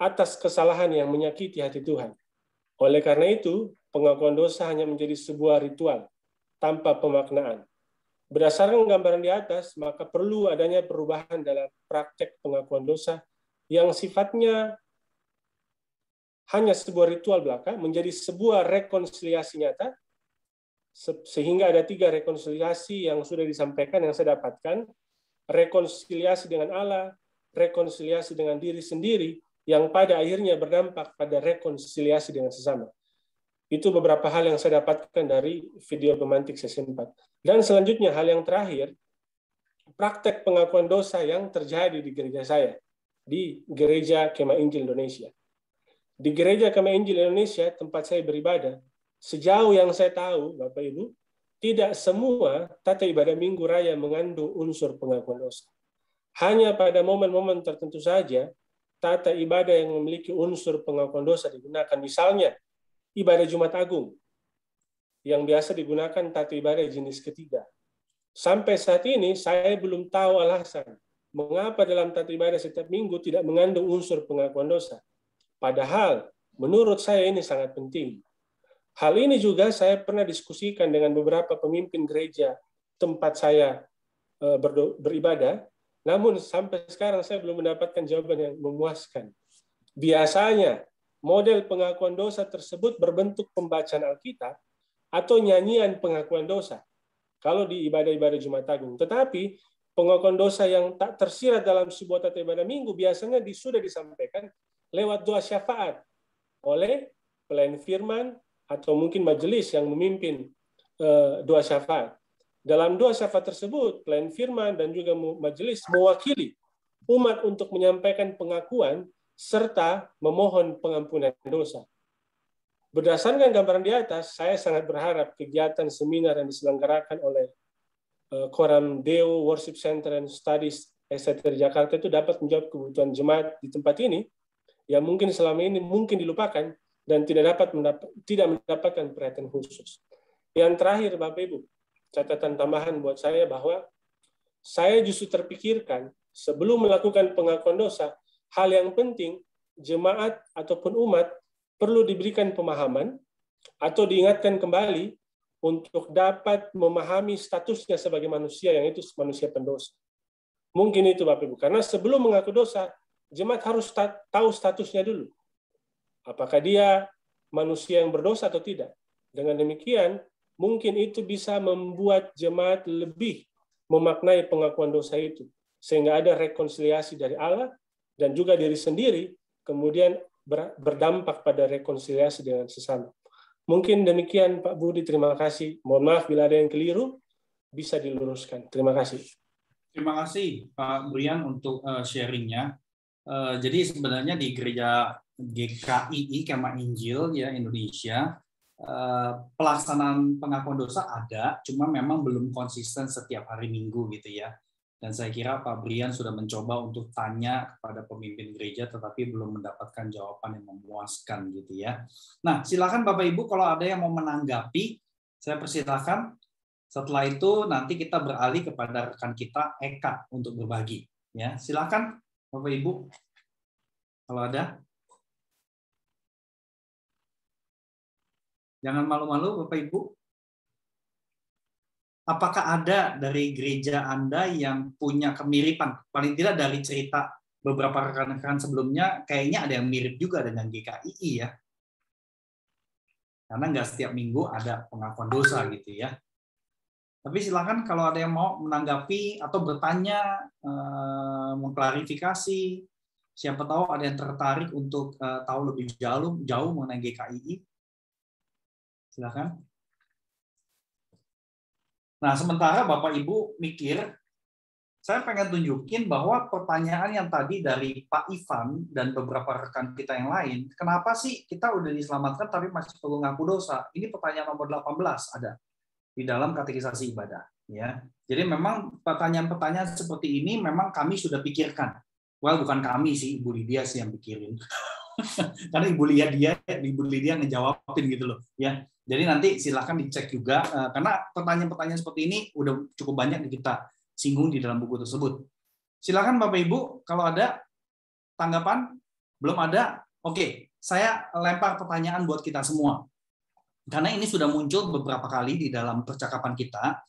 atas kesalahan yang menyakiti hati Tuhan. Oleh karena itu, pengakuan dosa hanya menjadi sebuah ritual tanpa pemaknaan. Berdasarkan gambaran di atas, maka perlu adanya perubahan dalam praktek pengakuan dosa yang sifatnya hanya sebuah ritual belaka menjadi sebuah rekonsiliasi nyata, sehingga ada 3 rekonsiliasi yang sudah disampaikan, yang saya dapatkan. Rekonsiliasi dengan Allah, rekonsiliasi dengan diri sendiri, yang pada akhirnya berdampak pada rekonsiliasi dengan sesama. Itu beberapa hal yang saya dapatkan dari video pemantik sesi 4. Dan selanjutnya, hal yang terakhir, praktek pengakuan dosa yang terjadi di gereja saya, di Gereja Kemah Injil Indonesia. Di Gereja Kemah Injil Indonesia, tempat saya beribadah, sejauh yang saya tahu, Bapak Ibu, tidak semua tata ibadah Minggu Raya mengandung unsur pengakuan dosa. Hanya pada momen-momen tertentu saja, tata ibadah yang memiliki unsur pengakuan dosa digunakan. Misalnya, ibadah Jumat Agung, yang biasa digunakan tata ibadah jenis ketiga. Sampai saat ini, saya belum tahu alasan mengapa dalam tata ibadah setiap minggu tidak mengandung unsur pengakuan dosa. Padahal, menurut saya ini sangat penting. Hal ini juga saya pernah diskusikan dengan beberapa pemimpin gereja tempat saya beribadah, namun sampai sekarang saya belum mendapatkan jawaban yang memuaskan. Biasanya, model pengakuan dosa tersebut berbentuk pembacaan Alkitab atau nyanyian pengakuan dosa, kalau di ibadah-ibadah Jumat Agung. Tetapi, pengakuan dosa yang tak tersirat dalam sebuah tata ibadah minggu biasanya sudah disampaikan lewat doa syafaat oleh pelayan firman, atau mungkin majelis yang memimpin doa syafaat. Dalam doa syafaat tersebut, pelayan firman dan juga majelis mewakili umat untuk menyampaikan pengakuan serta memohon pengampunan dosa. Berdasarkan gambaran di atas, saya sangat berharap kegiatan seminar yang diselenggarakan oleh Koram Deo Worship Center and Studies STR Jakarta itu dapat menjawab kebutuhan jemaat di tempat ini yang mungkin selama ini mungkin dilupakan dan tidak mendapatkan perhatian khusus. Yang terakhir, Bapak Ibu, catatan tambahan buat saya bahwa saya justru terpikirkan sebelum melakukan pengakuan dosa, hal yang penting jemaat ataupun umat perlu diberikan pemahaman atau diingatkan kembali untuk dapat memahami statusnya sebagai manusia, yang itu manusia pendosa. Mungkin itu Bapak Ibu, karena sebelum mengaku dosa, jemaat harus tahu statusnya dulu. Apakah dia manusia yang berdosa atau tidak. Dengan demikian, mungkin itu bisa membuat jemaat lebih memaknai pengakuan dosa itu, sehingga ada rekonsiliasi dari Allah dan juga diri sendiri, kemudian berdampak pada rekonsiliasi dengan sesama. Mungkin demikian Pak Budi, terima kasih. Mohon maaf bila ada yang keliru, bisa diluruskan. Terima kasih. Terima kasih Pak Brian untuk sharingnya. Jadi sebenarnya di gereja GKII Kemah Injil ya Indonesia, pelaksanaan pengakuan dosa ada, cuma memang belum konsisten setiap hari Minggu gitu ya. Dan saya kira Pak Brian sudah mencoba untuk tanya kepada pemimpin gereja, tetapi belum mendapatkan jawaban yang memuaskan gitu ya. Nah, silakan Bapak Ibu kalau ada yang mau menanggapi, saya persilakan. Setelah itu nanti kita beralih kepada rekan kita Eka untuk berbagi. Ya, silakan Bapak Ibu kalau ada. Jangan malu-malu Bapak Ibu. Apakah ada dari gereja Anda yang punya kemiripan? Paling tidak dari cerita beberapa rekan-rekan sebelumnya, kayaknya ada yang mirip juga dengan GKII ya. Karena nggak setiap minggu ada pengakuan dosa gitu ya. Tapi silakan kalau ada yang mau menanggapi atau bertanya, mengklarifikasi, siapa tahu ada yang tertarik untuk tahu lebih jauh mengenai GKII. Silakan. Nah, sementara Bapak Ibu mikir, saya pengen tunjukin bahwa pertanyaan yang tadi dari Pak Ivan dan beberapa rekan kita yang lain, kenapa sih kita udah diselamatkan tapi masih perlu ngaku dosa? Ini pertanyaan nomor 18 ada di dalam katekisasi ibadah. Ya. Jadi memang pertanyaan-pertanyaan seperti ini memang kami sudah pikirkan. Well, bukan kami sih, Ibu Lydia sih yang pikirin. Karena Ibu Lydia ngejawabin gitu loh. Ya. Jadi nanti silakan dicek juga, karena pertanyaan-pertanyaan seperti ini udah cukup banyak kita singgung di dalam buku tersebut. Silakan Bapak Ibu, kalau ada tanggapan, belum ada, oke, saya lempar pertanyaan buat kita semua. Karena ini sudah muncul beberapa kali di dalam percakapan kita.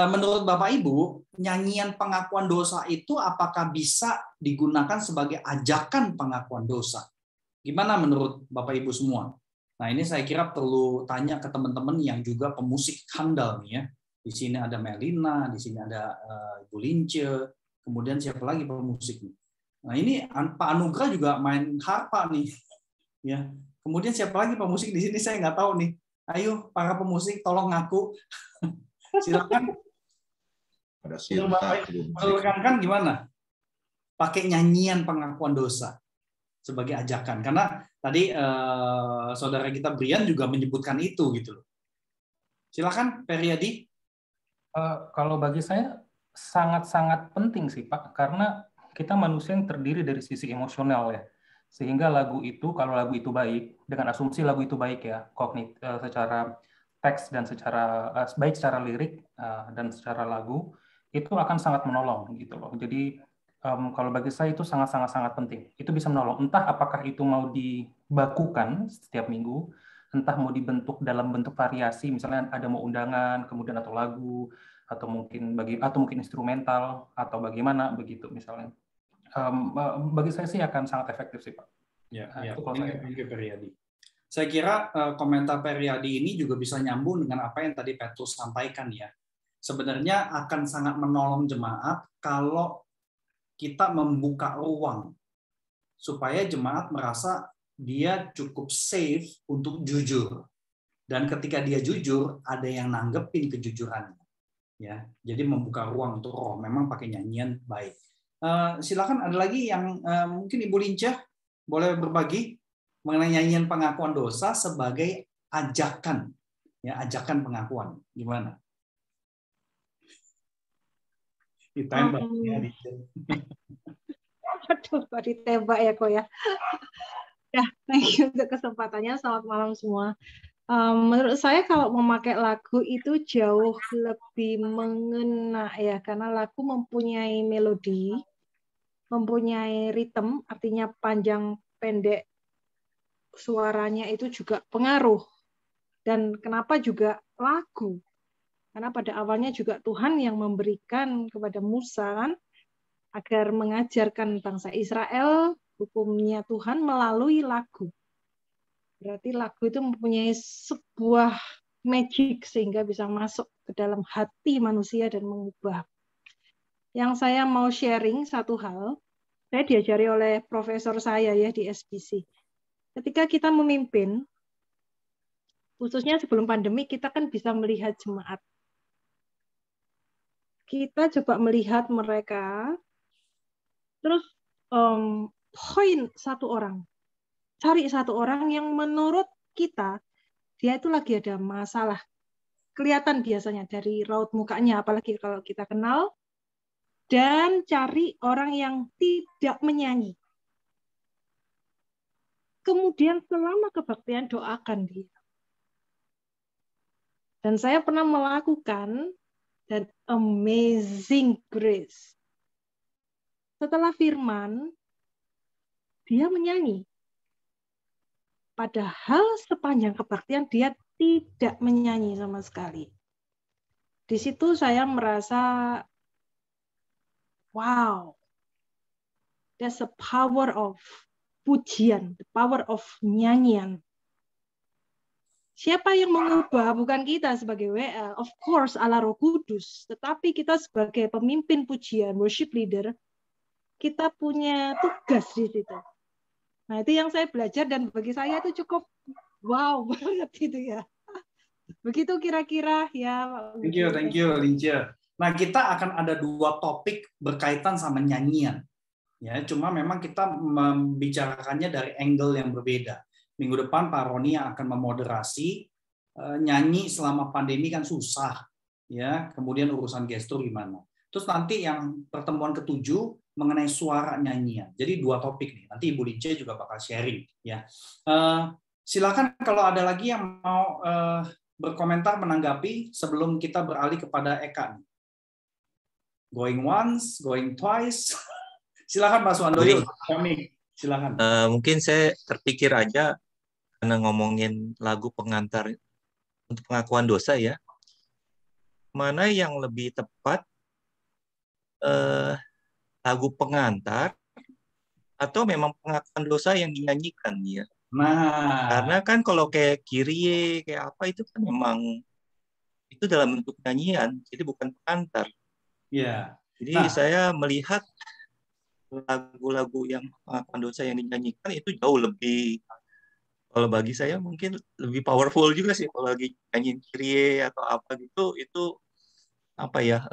Menurut Bapak Ibu, nyanyian pengakuan dosa itu apakah bisa digunakan sebagai ajakan pengakuan dosa? Gimana menurut Bapak Ibu semua? Nah, ini saya kira perlu tanya ke teman-teman yang juga pemusik handal nih ya. Di sini ada Melina, di sini ada Ibu Lince, kemudian siapa lagi pemusik nih? Nah, ini Pak Anugrah juga main harpa nih. Ya. Kemudian siapa lagi pemusik di sini saya nggak tahu nih. Ayo para pemusik tolong ngaku. Silakan. Menurut rekan-rekan gimana? Pakai nyanyian pengakuan dosa sebagai ajakan, karena tadi saudara kita Brian juga menyebutkan itu gitu loh. Silakan Periadi. Kalau bagi saya sangat-sangat penting sih Pak, karena kita manusia yang terdiri dari sisi emosional ya, sehingga lagu itu kalau lagu itu baik, dengan asumsi lagu itu baik ya, secara teks dan secara baik secara lirik dan secara lagu, itu akan sangat menolong gitu loh. Jadi kalau bagi saya itu sangat penting. Itu bisa menolong. Entah apakah itu mau dibakukan setiap minggu, entah mau dibentuk dalam bentuk variasi, misalnya ada mau undangan, kemudian atau lagu, atau mungkin instrumental, atau bagaimana begitu misalnya. Bagi saya sih akan sangat efektif sih Pak. Ya, Periadi. Saya kira komentar Periadi ini juga bisa nyambung dengan apa yang tadi Petrus sampaikan ya. Sebenarnya akan sangat menolong jemaat kalau kita membuka ruang supaya jemaat merasa dia cukup safe untuk jujur, dan ketika dia jujur ada yang nanggepin kejujurannya ya. Jadi membuka ruang untuk roh memang pakai nyanyian baik. Silakan ada lagi yang mungkin Ibu Lincah boleh berbagi mengenai nyanyian pengakuan dosa sebagai ajakan ya, ajakan pengakuan gimana? Ditembak ya. Aduh, kok ditembak ya kok ya. Ya, thank you untuk kesempatannya. Selamat malam semua. Menurut saya kalau memakai lagu itu jauh lebih mengena ya, karena lagu mempunyai melodi, mempunyai ritme, artinya panjang pendek suaranya itu juga pengaruh. Dan kenapa juga lagu? Karena pada awalnya juga Tuhan yang memberikan kepada Musa kan, agar mengajarkan bangsa Israel hukumnya Tuhan melalui lagu. Berarti lagu itu mempunyai sebuah magic sehingga bisa masuk ke dalam hati manusia dan mengubah. Yang saya mau sharing satu hal, saya diajari oleh profesor saya ya di SBC. Ketika kita memimpin, khususnya sebelum pandemi, kita kan bisa melihat jemaat. Kita coba melihat mereka, terus poin satu orang. Cari satu orang yang menurut kita, dia itu lagi ada masalah. Kelihatan biasanya dari raut mukanya, apalagi kalau kita kenal. Dan cari orang yang tidak menyanyi. Kemudian selama kebaktian doakan dia. Dan saya pernah melakukan dan amazing grace. Setelah firman, dia menyanyi. Padahal sepanjang kebaktian dia tidak menyanyi sama sekali. Di situ saya merasa, wow, there's a power of pujian, the power of nyanyian. Siapa yang mengubah? Bukan kita sebagai WL, of course Allah Roh Kudus, tetapi kita sebagai pemimpin pujian, worship leader, kita punya tugas di situ. Nah, itu yang saya belajar dan bagi saya itu cukup wow banget gitu ya. Begitu kira-kira ya. Thank you, Lince. Nah, kita akan ada 2 topik berkaitan sama nyanyian. Ya, cuma memang kita membicarakannya dari angle yang berbeda. Minggu depan Pak Roni akan memoderasi nyanyi selama pandemi kan susah. Ya, kemudian urusan gestur gimana. Terus nanti yang pertemuan ke-7 mengenai suara nyanyian. Jadi 2 topik nih. Nanti Ibu Lince juga bakal sharing ya. Silakan kalau ada lagi yang mau berkomentar menanggapi sebelum kita beralih kepada Eka. Going once, going twice. Silakan Pak Suwandoyo. Kami silakan. Mungkin saya terpikir aja karena ngomongin lagu pengantar untuk pengakuan dosa ya. Mana yang lebih tepat? Lagu pengantar atau memang pengakuan dosa yang dinyanyikan ya. Nah, karena kan kalau kayak Kyrie kayak apa itu kan memang itu dalam bentuk nyanyian, jadi bukan pengantar. Ya. Jadi saya melihat lagu-lagu yang pengakuan dosa yang dinyanyikan itu jauh lebih, kalau bagi saya mungkin lebih powerful juga sih kalau lagi nyanyiin Kyrie atau apa gitu, itu apa ya?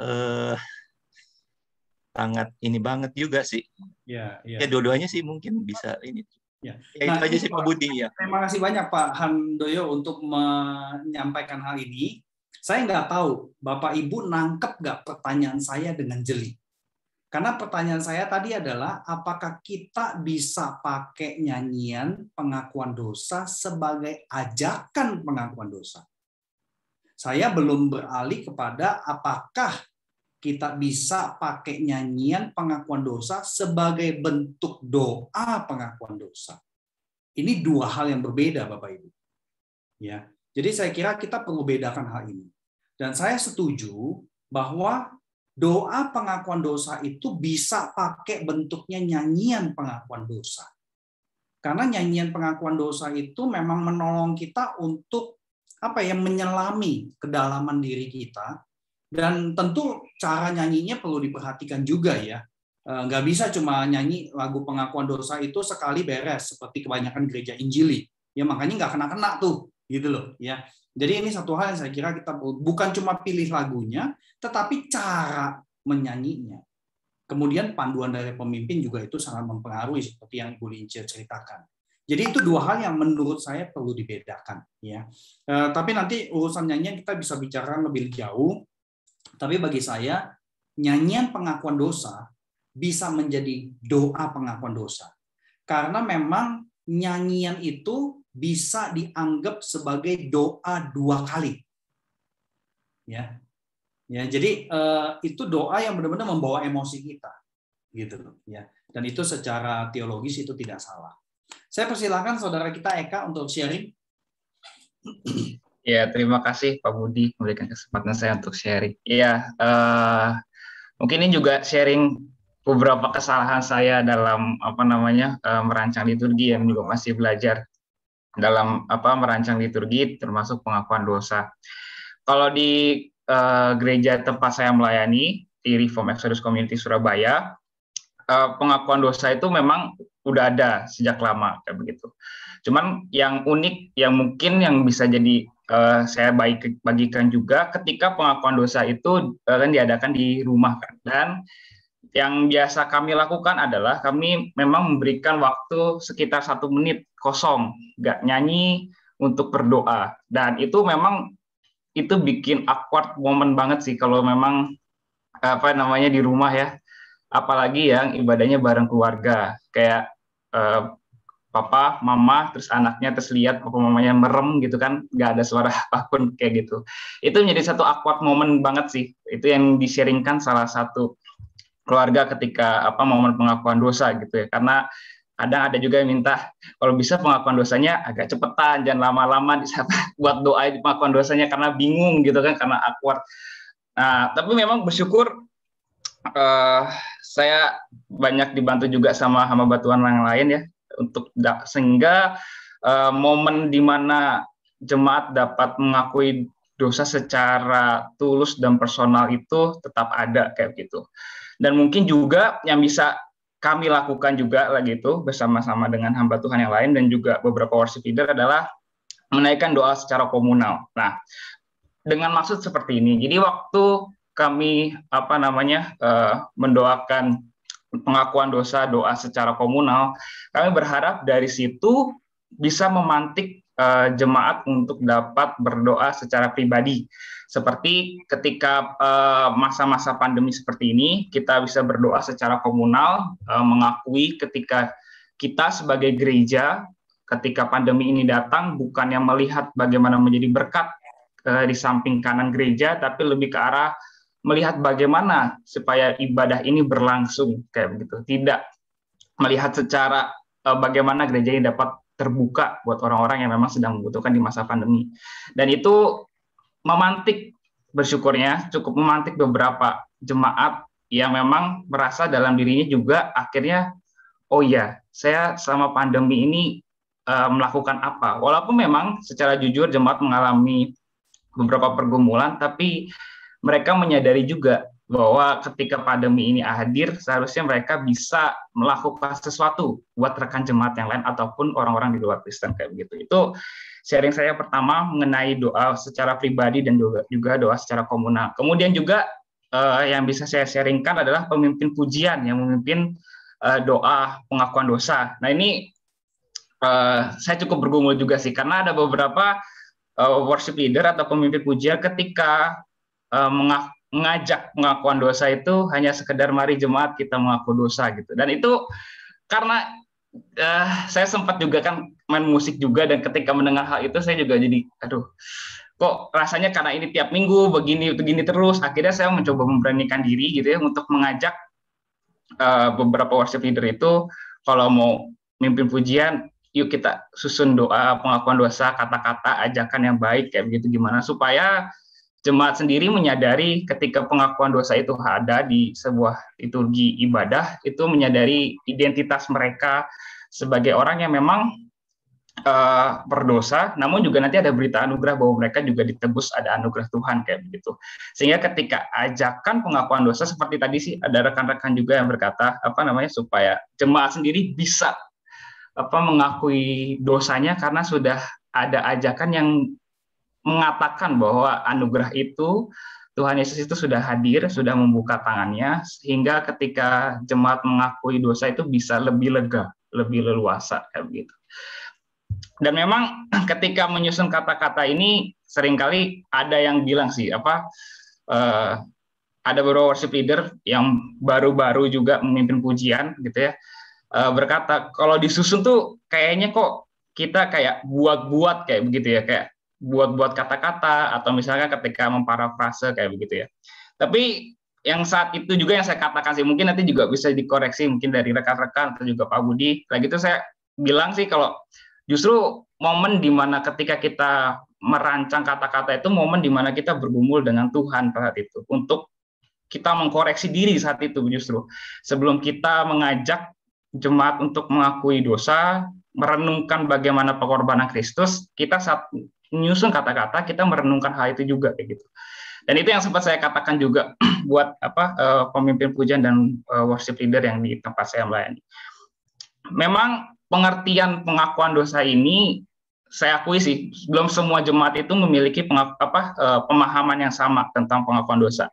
Sangat ini banget juga sih. Ya. Ya dua-duanya sih mungkin bisa ini. Ya. Ya itu aja sih Pak Budi ya. Terima kasih banyak Pak Handoyo untuk menyampaikan hal ini. Saya nggak tahu Bapak Ibu nangkep nggak pertanyaan saya dengan jeli. Karena pertanyaan saya tadi adalah apakah kita bisa pakai nyanyian pengakuan dosa sebagai ajakan pengakuan dosa. Saya belum beralih kepada apakah kita bisa pakai nyanyian pengakuan dosa sebagai bentuk doa pengakuan dosa. Ini 2 hal yang berbeda, Bapak Ibu. Ya, jadi saya kira kita perlu bedakan hal ini. Dan saya setuju bahwa doa pengakuan dosa itu bisa pakai bentuknya nyanyian pengakuan dosa. Karena nyanyian pengakuan dosa itu memang menolong kita untuk menyelami kedalaman diri kita. Dan tentu cara nyanyinya perlu diperhatikan juga ya. Nggak bisa cuma nyanyi lagu pengakuan dosa itu sekali beres seperti kebanyakan gereja Injili. Ya makanya nggak kena-kena tuh, gitu loh ya. Jadi ini satu hal yang saya kira kita bukan cuma pilih lagunya, tetapi cara menyanyinya. Kemudian panduan dari pemimpin juga itu sangat mempengaruhi seperti yang Ibu Lince ceritakan. Jadi itu 2 hal yang menurut saya perlu dibedakan ya. Tapi nanti urusan nyanyian kita bisa bicara lebih jauh. Tapi bagi saya, nyanyian pengakuan dosa bisa menjadi doa pengakuan dosa. Karena memang nyanyian itu bisa dianggap sebagai doa 2 kali. Ya, jadi itu doa yang benar-benar membawa emosi kita. Gitu loh, ya. Dan itu secara teologis itu tidak salah. Saya persilahkan saudara kita Eka untuk sharing. Ya, terima kasih Pak Budi memberikan kesempatan saya untuk sharing. Ya, mungkin ini juga sharing beberapa kesalahan saya dalam merancang liturgi, yang juga masih belajar dalam merancang liturgi, termasuk pengakuan dosa. Kalau di gereja tempat saya melayani di Reform Exodus Community Surabaya, pengakuan dosa itu memang udah ada sejak lama kayak begitu. Cuman yang unik, yang mungkin yang bisa jadi saya bagikan juga, ketika pengakuan dosa itu kan diadakan di rumah kan. Dan yang biasa kami lakukan adalah kami memang memberikan waktu sekitar 1 menit kosong, nggak nyanyi, untuk berdoa. Dan itu memang itu bikin awkward moment banget sih kalau memang di rumah ya. Apalagi yang ibadahnya bareng keluarga, kayak papa, mama, terus anaknya, terus lihat papa mamanya merem gitu kan, nggak ada suara apapun kayak gitu. Itu menjadi satu awkward moment banget sih. Itu yang di-sharingkan salah satu keluarga ketika momen pengakuan dosa gitu ya. Karena kadang ada juga yang minta kalau bisa pengakuan dosanya agak cepetan, jangan lama-lama di saat buat doa pengakuan dosanya, karena bingung gitu kan, karena awkward. Nah, tapi memang bersyukur saya banyak dibantu juga sama hamba Tuhan yang lain ya, sehingga momen di mana jemaat dapat mengakui dosa secara tulus dan personal itu tetap ada kayak gitu. Dan mungkin juga yang bisa kami lakukan juga lagi itu bersama-sama dengan hamba Tuhan yang lain dan juga beberapa worship leader adalah menaikkan doa secara komunal. Nah, dengan maksud seperti ini. Jadi waktu kami mendoakan pengakuan dosa, doa secara komunal, kami berharap dari situ bisa memantik jemaat untuk dapat berdoa secara pribadi. Seperti ketika masa-masa pandemi seperti ini, kita bisa berdoa secara komunal, mengakui ketika kita sebagai gereja, ketika pandemi ini datang, bukannya melihat bagaimana menjadi berkat di samping kanan gereja, tapi lebih ke arah melihat bagaimana supaya ibadah ini berlangsung kayak begitu. Tidak melihat secara bagaimana gereja ini dapat terbuka buat orang-orang yang memang sedang membutuhkan di masa pandemi. Dan itu memantik, bersyukurnya cukup memantik beberapa jemaat yang memang merasa dalam dirinya juga akhirnya, oh ya, saya selama pandemi ini melakukan apa. Walaupun memang secara jujur jemaat mengalami beberapa pergumulan, tapi mereka menyadari juga bahwa ketika pandemi ini hadir, seharusnya mereka bisa melakukan sesuatu buat rekan jemaat yang lain ataupun orang-orang di luar Kristen kayak begitu. Itu sharing saya pertama mengenai doa secara pribadi dan juga doa secara komunal. Kemudian juga yang bisa saya sharingkan adalah pemimpin pujian yang memimpin doa pengakuan dosa. Nah ini saya cukup bergumul juga sih, karena ada beberapa worship leader atau pemimpin pujian ketika mengajak pengakuan dosa itu hanya sekedar mari jemaat kita mengaku dosa gitu. Dan itu karena saya sempat juga kan main musik juga, dan ketika mendengar hal itu saya juga jadi aduh, kok rasanya karena ini tiap minggu begini terus, akhirnya saya mencoba memberanikan diri gitu ya untuk mengajak beberapa worship leader itu kalau mau mimpin pujian, yuk kita susun doa pengakuan dosa, kata-kata ajakan yang baik kayak begitu, gimana supaya jemaat sendiri menyadari ketika pengakuan dosa itu ada di sebuah liturgi ibadah, itu menyadari identitas mereka sebagai orang yang memang berdosa, namun juga nanti ada berita anugerah bahwa mereka juga ditebus, ada anugerah Tuhan kayak begitu. Sehingga ketika ajakan pengakuan dosa seperti tadi sih ada rekan-rekan juga yang berkata supaya jemaat sendiri bisa mengakui dosanya karena sudah ada ajakan yang mengatakan bahwa anugerah itu Tuhan Yesus itu sudah hadir, sudah membuka tangannya, sehingga ketika jemaat mengakui dosa itu bisa lebih lega, lebih leluasa kayak begitu. Dan memang ketika menyusun kata-kata ini seringkali ada yang bilang sih ada beberapa worship leader yang baru-baru juga memimpin pujian gitu ya, berkata kalau disusun tuh kayaknya kok kita kayak buat-buat kayak begitu ya, kayak buat-buat kata-kata atau misalnya ketika memparafrase kayak begitu ya. Tapi yang saat itu juga yang saya katakan sih, mungkin nanti juga bisa dikoreksi mungkin dari rekan-rekan atau juga Pak Budi. Lagi itu saya bilang sih kalau justru momen di mana ketika kita merancang kata-kata itu momen di mana kita bergumul dengan Tuhan saat itu untuk kita mengkoreksi diri saat itu justru sebelum kita mengajak jemaat untuk mengakui dosa, merenungkan bagaimana pengorbanan Kristus, kita saat menyusun kata-kata kita merenungkan hal itu juga kayak gitu. Dan itu yang sempat saya katakan juga buat pemimpin pujian dan worship leader yang di tempat saya melayani. Memang pengertian pengakuan dosa ini saya akui sih belum semua jemaat itu memiliki pemahaman yang sama tentang pengakuan dosa.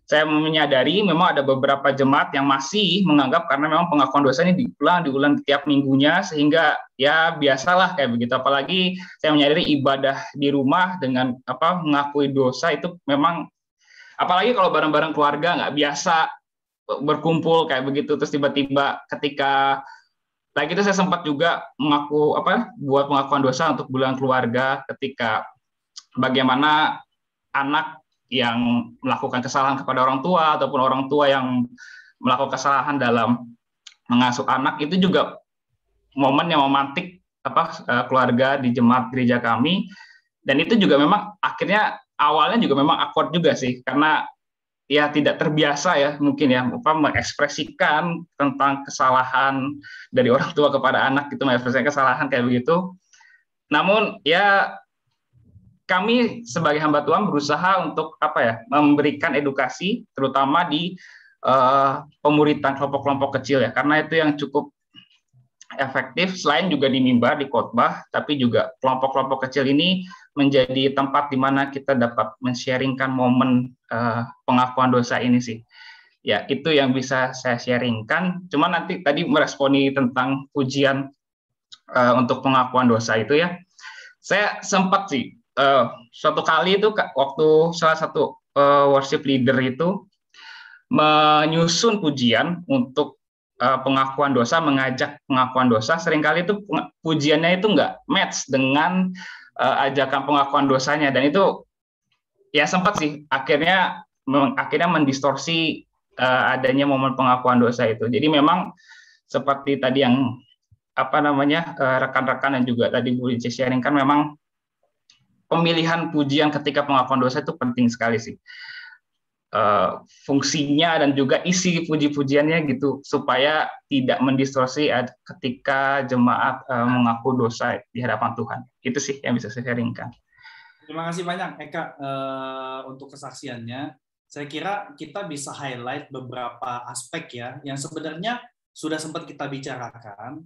Saya menyadari memang ada beberapa jemaat yang masih menganggap karena memang pengakuan dosa ini diulang tiap minggunya sehingga ya biasalah kayak begitu. Apalagi saya menyadari ibadah di rumah dengan mengakui dosa itu memang apalagi kalau bareng-bareng keluarga nggak biasa berkumpul kayak begitu terus tiba-tiba ketika lagi itu saya sempat juga buat pengakuan dosa untuk bulan keluarga ketika bagaimana anak yang melakukan kesalahan kepada orang tua ataupun orang tua yang melakukan kesalahan dalam mengasuh anak itu juga momen yang memantik keluarga di jemaat gereja kami dan itu juga memang akhirnya awalnya juga memang awkward juga sih karena ya tidak terbiasa ya mungkin ya mengekspresikan tentang kesalahan dari orang tua kepada anak gitu mengekspresikan kesalahan kayak begitu. Namun ya kami sebagai hamba Tuhan berusaha untuk memberikan edukasi terutama di pemuritan kelompok-kelompok kecil ya karena itu yang cukup efektif selain juga di mimbar di khotbah tapi juga kelompok-kelompok kecil ini menjadi tempat di mana kita dapat men-sharingkan momen pengakuan dosa ini sih. Ya, itu yang bisa saya sharingkan. Cuma nanti tadi meresponi tentang pujian untuk pengakuan dosa itu ya. Saya sempat sih suatu kali itu waktu salah satu worship leader itu menyusun pujian untuk pengakuan dosa, mengajak pengakuan dosa, seringkali itu pujiannya itu nggak match dengan ajakan pengakuan dosanya dan itu ya sempat sih akhirnya mendistorsi adanya momen pengakuan dosa itu. Jadi memang seperti tadi yang rekan-rekan dan juga tadi Bu Lince sharing kan memang pemilihan pujian ketika pengakuan dosa itu penting sekali sih. Fungsinya dan juga isi puji-pujiannya gitu supaya tidak mendistorsi ketika jemaat mengaku dosa di hadapan Tuhan. Itu sih yang bisa saya sharingkan. Terima kasih banyak Eka untuk kesaksiannya. Saya kira kita bisa highlight beberapa aspek ya yang sebenarnya sudah sempat kita bicarakan.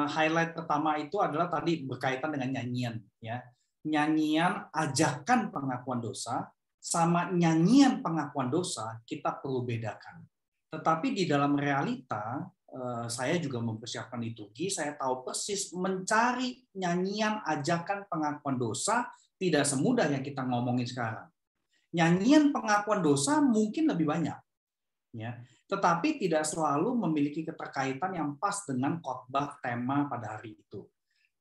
Highlight pertama itu adalah tadi berkaitan dengan nyanyian ya. Nyanyian ajakan pengakuan dosa sama nyanyian pengakuan dosa kita perlu bedakan. Tetapi di dalam realita saya juga mempersiapkan liturgi, saya tahu persis mencari nyanyian ajakan pengakuan dosa tidak semudah yang kita ngomongin sekarang. Nyanyian pengakuan dosa mungkin lebih banyak, ya, tetapi tidak selalu memiliki keterkaitan yang pas dengan khotbah tema pada hari itu.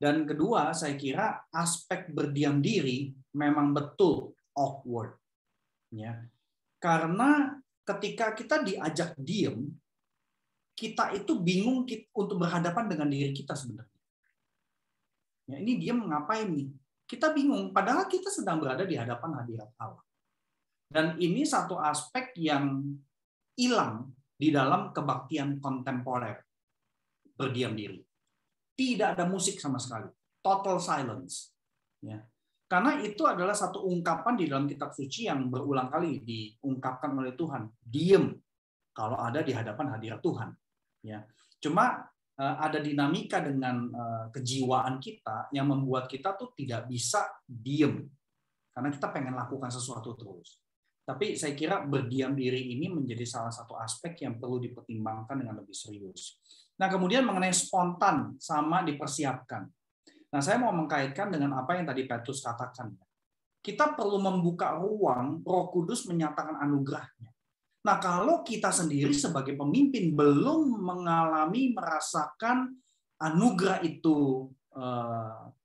Dan kedua, saya kira aspek berdiam diri memang betul awkward. Ya. Karena ketika kita diajak diam, kita itu bingung untuk berhadapan dengan diri kita sebenarnya. Ya, ini diam ngapain nih? Kita bingung, padahal kita sedang berada di hadapan hadirat Allah. Dan ini satu aspek yang hilang di dalam kebaktian kontemporer, berdiam diri. Tidak ada musik sama sekali, total silence. Ya. Karena itu adalah satu ungkapan di dalam kitab suci yang berulang kali diungkapkan oleh Tuhan. Diam kalau ada di hadapan hadirat Tuhan. Ya. Cuma ada dinamika dengan kejiwaan kita yang membuat kita tuh tidak bisa diam. Karena kita pengen lakukan sesuatu terus. Tapi saya kira berdiam diri ini menjadi salah satu aspek yang perlu dipertimbangkan dengan lebih serius. Nah, kemudian mengenai spontan sama dipersiapkan. Nah, saya mau mengkaitkan dengan apa yang tadi Petrus katakan. Kita perlu membuka ruang Roh Kudus menyatakan anugerahnya. Nah, kalau kita sendiri sebagai pemimpin belum merasakan anugerah itu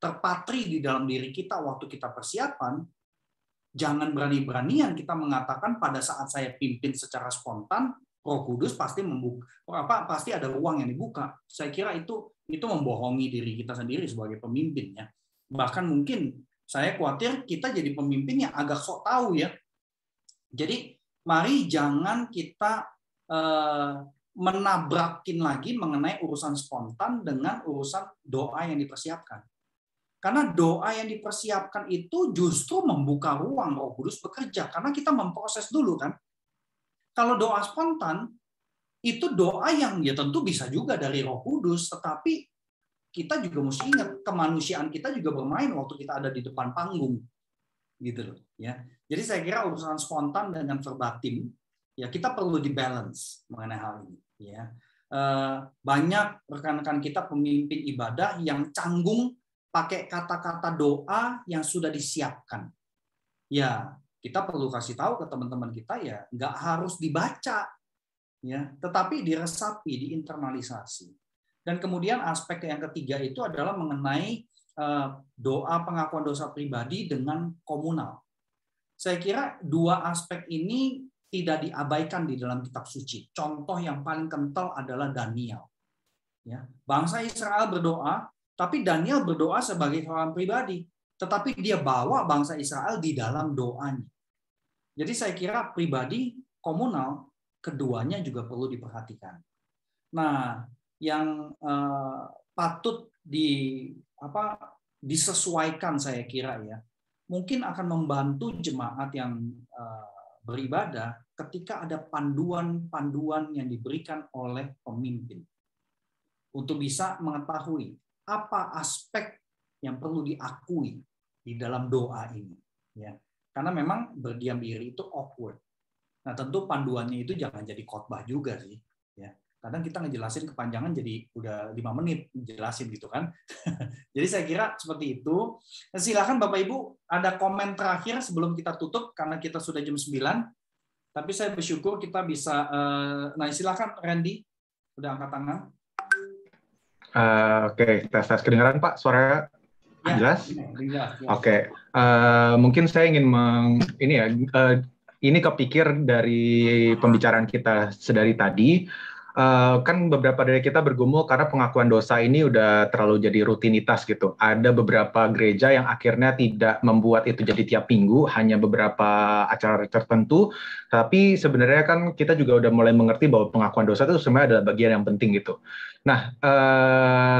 terpatri di dalam diri kita waktu kita persiapan, jangan berani-beranian kita mengatakan pada saat saya pimpin secara spontan, Roh Kudus pasti pasti ada ruang yang dibuka. Saya kira itu membohongi diri kita sendiri sebagai pemimpin ya. Bahkan mungkin saya khawatir kita jadi pemimpin yang agak sok tahu ya. Jadi mari jangan kita menabrakin lagi mengenai urusan spontan dengan urusan doa yang dipersiapkan. Karena doa yang dipersiapkan itu justru membuka ruang Roh Kudus bekerja. Karena kita memproses dulu kan. Kalau doa spontan, itu doa yang ya tentu bisa juga dari Roh Kudus. Tetapi kita juga mesti ingat, kemanusiaan kita juga bermain waktu kita ada di depan panggung. Gitu loh. Ya. Jadi saya kira urusan spontan dengan verbatim, ya kita perlu di-balance mengenai hal ini. Ya. Banyak rekan-rekan kita pemimpin ibadah yang canggung pakai kata-kata doa yang sudah disiapkan. Ya, kita perlu kasih tahu ke teman-teman kita ya, nggak harus dibaca, ya, tetapi diresapi, diinternalisasi. Dan kemudian aspek yang ketiga itu adalah mengenai doa pengakuan dosa pribadi dengan komunal. Saya kira dua aspek ini tidak diabaikan di dalam kitab suci. Contoh yang paling kental adalah Daniel. Ya, bangsa Israel berdoa, tapi Daniel berdoa sebagai seorang pribadi, tetapi dia bawa bangsa Israel di dalam doanya. Jadi saya kira pribadi, komunal, keduanya juga perlu diperhatikan. Nah, yang patut disesuaikan saya kira ya, mungkin akan membantu jemaat yang beribadah ketika ada panduan-panduan yang diberikan oleh pemimpin untuk bisa mengetahui apa aspek yang perlu diakui di dalam doa ini, ya. Karena memang berdiam diri itu awkward. Nah, tentu panduannya itu jangan jadi khotbah juga sih, ya. Kadang kita ngejelasin kepanjangan jadi udah 5 menit jelasin gitu kan. Jadi saya kira seperti itu. Nah, silakan Bapak Ibu, ada komen terakhir sebelum kita tutup karena kita sudah jam 9. Tapi saya bersyukur kita bisa nah silakan Randy, udah angkat tangan. Oke, tes kedengaran Pak, suara ya, jelas? Ya. Oke, mungkin saya ingin ini kepikir dari pembicaraan kita sedari tadi. Kan beberapa dari kita bergumul karena pengakuan dosa ini udah terlalu jadi rutinitas gitu. Ada beberapa gereja yang akhirnya tidak membuat itu jadi tiap minggu, hanya beberapa acara tertentu. Tapi sebenarnya kan kita juga udah mulai mengerti bahwa pengakuan dosa itu sebenarnya adalah bagian yang penting gitu. Nah,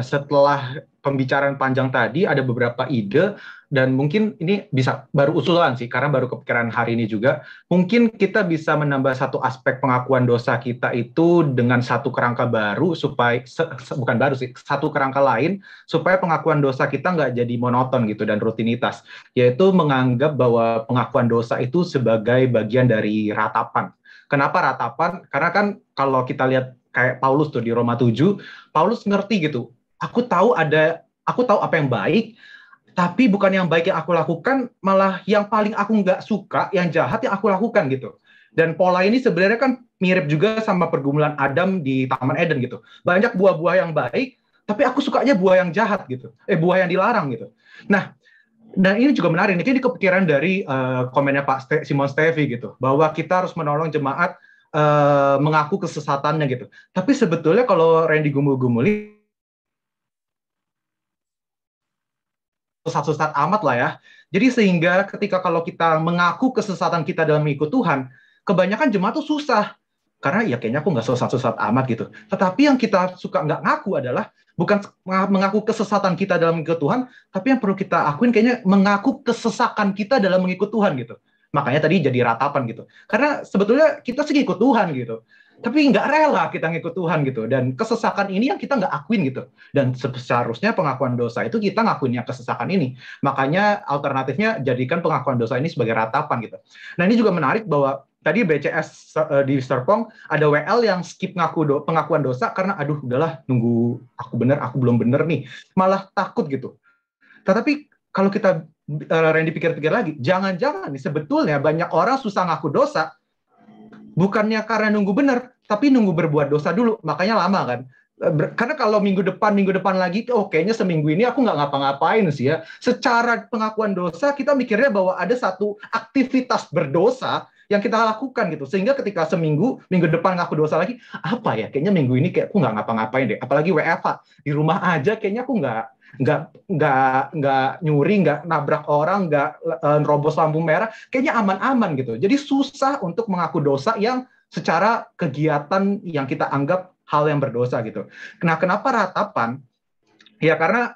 setelah pembicaraan panjang tadi ada beberapa ide, dan mungkin ini bisa baru usulan sih, karena baru kepikiran hari ini juga. Mungkin kita bisa menambah satu aspek pengakuan dosa kita itu dengan satu kerangka baru, supaya, bukan baru sih, satu kerangka lain, supaya pengakuan dosa kita nggak jadi monoton gitu dan rutinitas. Yaitu menganggap bahwa pengakuan dosa itu sebagai bagian dari ratapan. Kenapa ratapan? Karena kan kalau kita lihat kayak Paulus tuh di Roma 7, Paulus ngerti gitu, aku tahu apa yang baik, tapi bukan yang baik yang aku lakukan, malah yang paling aku nggak suka, yang jahat yang aku lakukan gitu. Dan pola ini sebenarnya kan mirip juga sama pergumulan Adam di Taman Eden gitu. Banyak buah-buah yang baik, tapi aku sukanya buah yang jahat gitu. Buah yang dilarang gitu. Nah, dan ini juga menarik. Ini kepikiran dari komennya Pak Simon Stevie gitu, bahwa kita harus menolong jemaat mengaku kesesatannya gitu. Tapi sebetulnya kalau Randy gumul-gumuli, sesat amat lah ya. Jadi sehingga ketika kalau kita mengaku kesesatan kita dalam mengikut Tuhan, kebanyakan jemaat tuh susah. Karena ya kayaknya aku nggak sesat amat gitu. Tetapi yang kita suka nggak ngaku adalah bukan mengaku kesesatan kita dalam mengikut Tuhan, tapi yang perlu kita akuin kayaknya mengaku kesesakan kita dalam mengikut Tuhan gitu. Makanya tadi jadi ratapan gitu. Karena sebetulnya kita sih ikut Tuhan gitu. Tapi nggak rela kita ngikut Tuhan gitu. Dan kesesakan ini yang kita nggak akuin gitu. Dan seharusnya pengakuan dosa itu kita ngakuinnya kesesakan ini. Makanya alternatifnya jadikan pengakuan dosa ini sebagai ratapan gitu. Nah ini juga menarik bahwa tadi BCS di Serpong ada WL yang skip pengakuan dosa karena aduh udahlah nunggu aku belum bener nih. Malah takut gitu. Tetapi kalau kita Randy pikir-pikir lagi, jangan-jangan nih sebetulnya banyak orang susah ngaku dosa bukannya karena nunggu bener, tapi nunggu berbuat dosa dulu, makanya lama kan. Karena kalau minggu depan lagi, kayaknya seminggu ini aku nggak ngapa-ngapain sih ya. Secara pengakuan dosa, kita mikirnya bahwa ada satu aktivitas berdosa yang kita lakukan gitu. Sehingga ketika minggu depan ngaku dosa lagi, apa ya? Kayaknya minggu ini kayak aku nggak ngapa-ngapain deh. Apalagi WFH di rumah aja, kayaknya aku nggak nyuri, nggak nabrak orang, nggak nerobos lampu merah. Kayaknya aman-aman gitu. Jadi susah untuk mengaku dosa yang secara kegiatan yang kita anggap hal yang berdosa gitu. Nah, kenapa ratapan? Ya karena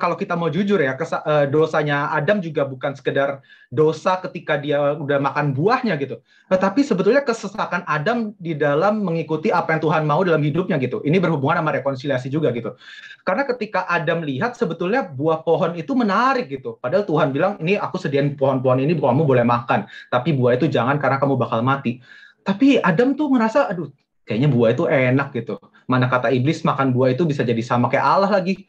kalau kita mau jujur ya, dosanya Adam juga bukan sekedar dosa ketika dia udah makan buahnya gitu. Tetapi sebetulnya kesesakan Adam di dalam mengikuti apa yang Tuhan mau dalam hidupnya gitu. Ini berhubungan sama rekonsiliasi juga gitu. Karena ketika Adam lihat sebetulnya buah pohon itu menarik gitu. Padahal Tuhan bilang, ini aku sediain pohon-pohon ini, kamu boleh makan. Tapi buah itu jangan karena kamu bakal mati. Tapi Adam tuh ngerasa, aduh, kayaknya buah itu enak gitu. Mana kata iblis makan buah itu bisa jadi sama kayak Allah lagi.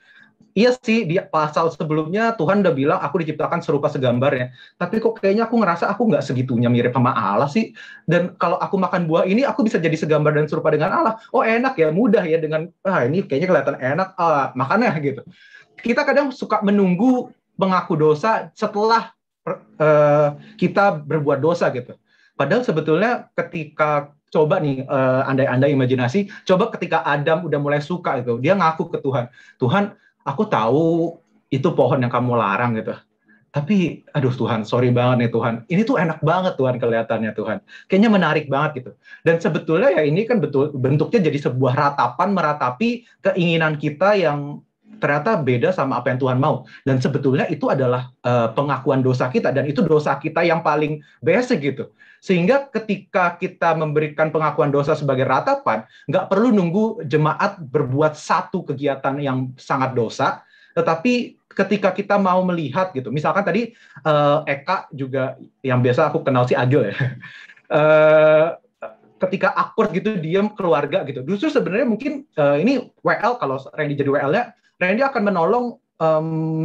Iya sih, di pasal sebelumnya Tuhan udah bilang aku diciptakan serupa segambarnya. Tapi kok kayaknya aku ngerasa aku nggak segitunya mirip sama Allah sih. Dan kalau aku makan buah ini, aku bisa jadi segambar dan serupa dengan Allah. Oh enak ya, mudah ya dengan, ini kayaknya kelihatan enak, makannya gitu. Kita kadang suka menunggu mengaku dosa setelah kita berbuat dosa gitu. Padahal sebetulnya ketika coba nih, andai-andai imajinasi, coba ketika Adam udah mulai suka gitu, dia ngaku ke Tuhan, Tuhan, aku tahu itu pohon yang kamu larang gitu. Tapi, aduh Tuhan, sorry banget nih Tuhan. Ini tuh enak banget Tuhan kelihatannya Tuhan. Kayaknya menarik banget gitu. Dan sebetulnya ya ini kan bentuknya jadi sebuah ratapan meratapi keinginan kita yang ternyata beda sama apa yang Tuhan mau. Dan sebetulnya itu adalah pengakuan dosa kita. Dan itu dosa kita yang paling basic gitu. Sehingga ketika kita memberikan pengakuan dosa sebagai ratapan, nggak perlu nunggu jemaat berbuat satu kegiatan yang sangat dosa, tetapi ketika kita mau melihat gitu, misalkan tadi Eka juga, yang biasa aku kenal si Agil ya, ketika awkward gitu, diam keluarga gitu, justru sebenarnya mungkin ini WL, kalau Randy jadi WL-nya, Randy akan menolong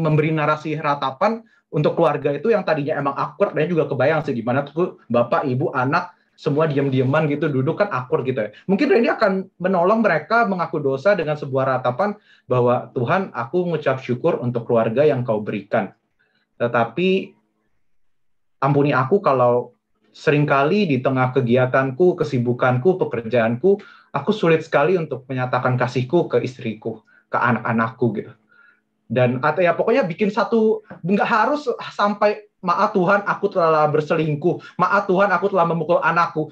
memberi narasi ratapan untuk keluarga itu yang tadinya emang awkward, dan juga kebayang sih gimana tuh bapak, ibu, anak, semua diam-diaman gitu, duduk kan awkward gitu ya. Mungkin Randy akan menolong mereka mengaku dosa dengan sebuah ratapan bahwa Tuhan, aku mengucap syukur untuk keluarga yang kau berikan. Tetapi ampuni aku kalau seringkali di tengah kegiatanku, kesibukanku, pekerjaanku, aku sulit sekali untuk menyatakan kasihku ke istriku, ke anak-anakku gitu. Dan atau ya pokoknya bikin satu, nggak harus sampai maaf Tuhan aku telah berselingkuh, maaf Tuhan aku telah memukul anakku,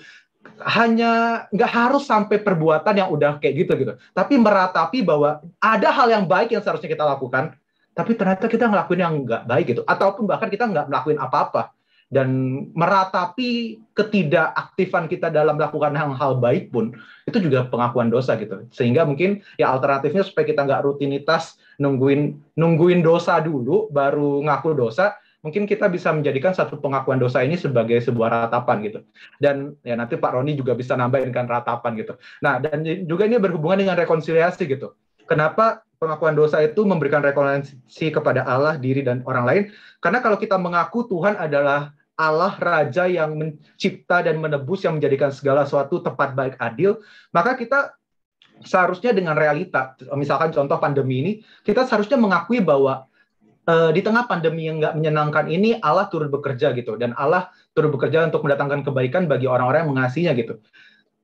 hanya nggak harus sampai perbuatan yang udah kayak gitu, tapi meratapi bahwa ada hal yang baik yang seharusnya kita lakukan, tapi ternyata kita ngelakuin yang nggak baik gitu, ataupun bahkan kita nggak melakukan apa-apa. Dan meratapi ketidakaktifan kita dalam melakukan hal-hal baik pun, itu juga pengakuan dosa gitu. Sehingga mungkin ya alternatifnya supaya kita nggak rutinitas nungguin dosa dulu, baru ngaku dosa, mungkin kita bisa menjadikan satu pengakuan dosa ini sebagai sebuah ratapan gitu. Dan ya nanti Pak Roni juga bisa nambahin kan ratapan gitu. Nah, dan juga ini berhubungan dengan rekonsiliasi gitu. Kenapa pengakuan dosa itu memberikan rekonsiliasi kepada Allah, diri, dan orang lain? Karena kalau kita mengaku Tuhan adalah Allah Raja yang mencipta dan menebus, yang menjadikan segala sesuatu tepat, baik, adil, maka kita seharusnya dengan realita, misalkan contoh pandemi ini, kita seharusnya mengakui bahwa di tengah pandemi yang nggak menyenangkan ini, Allah turut bekerja gitu, dan Allah turut bekerja untuk mendatangkan kebaikan bagi orang-orang yang mengasihinya gitu.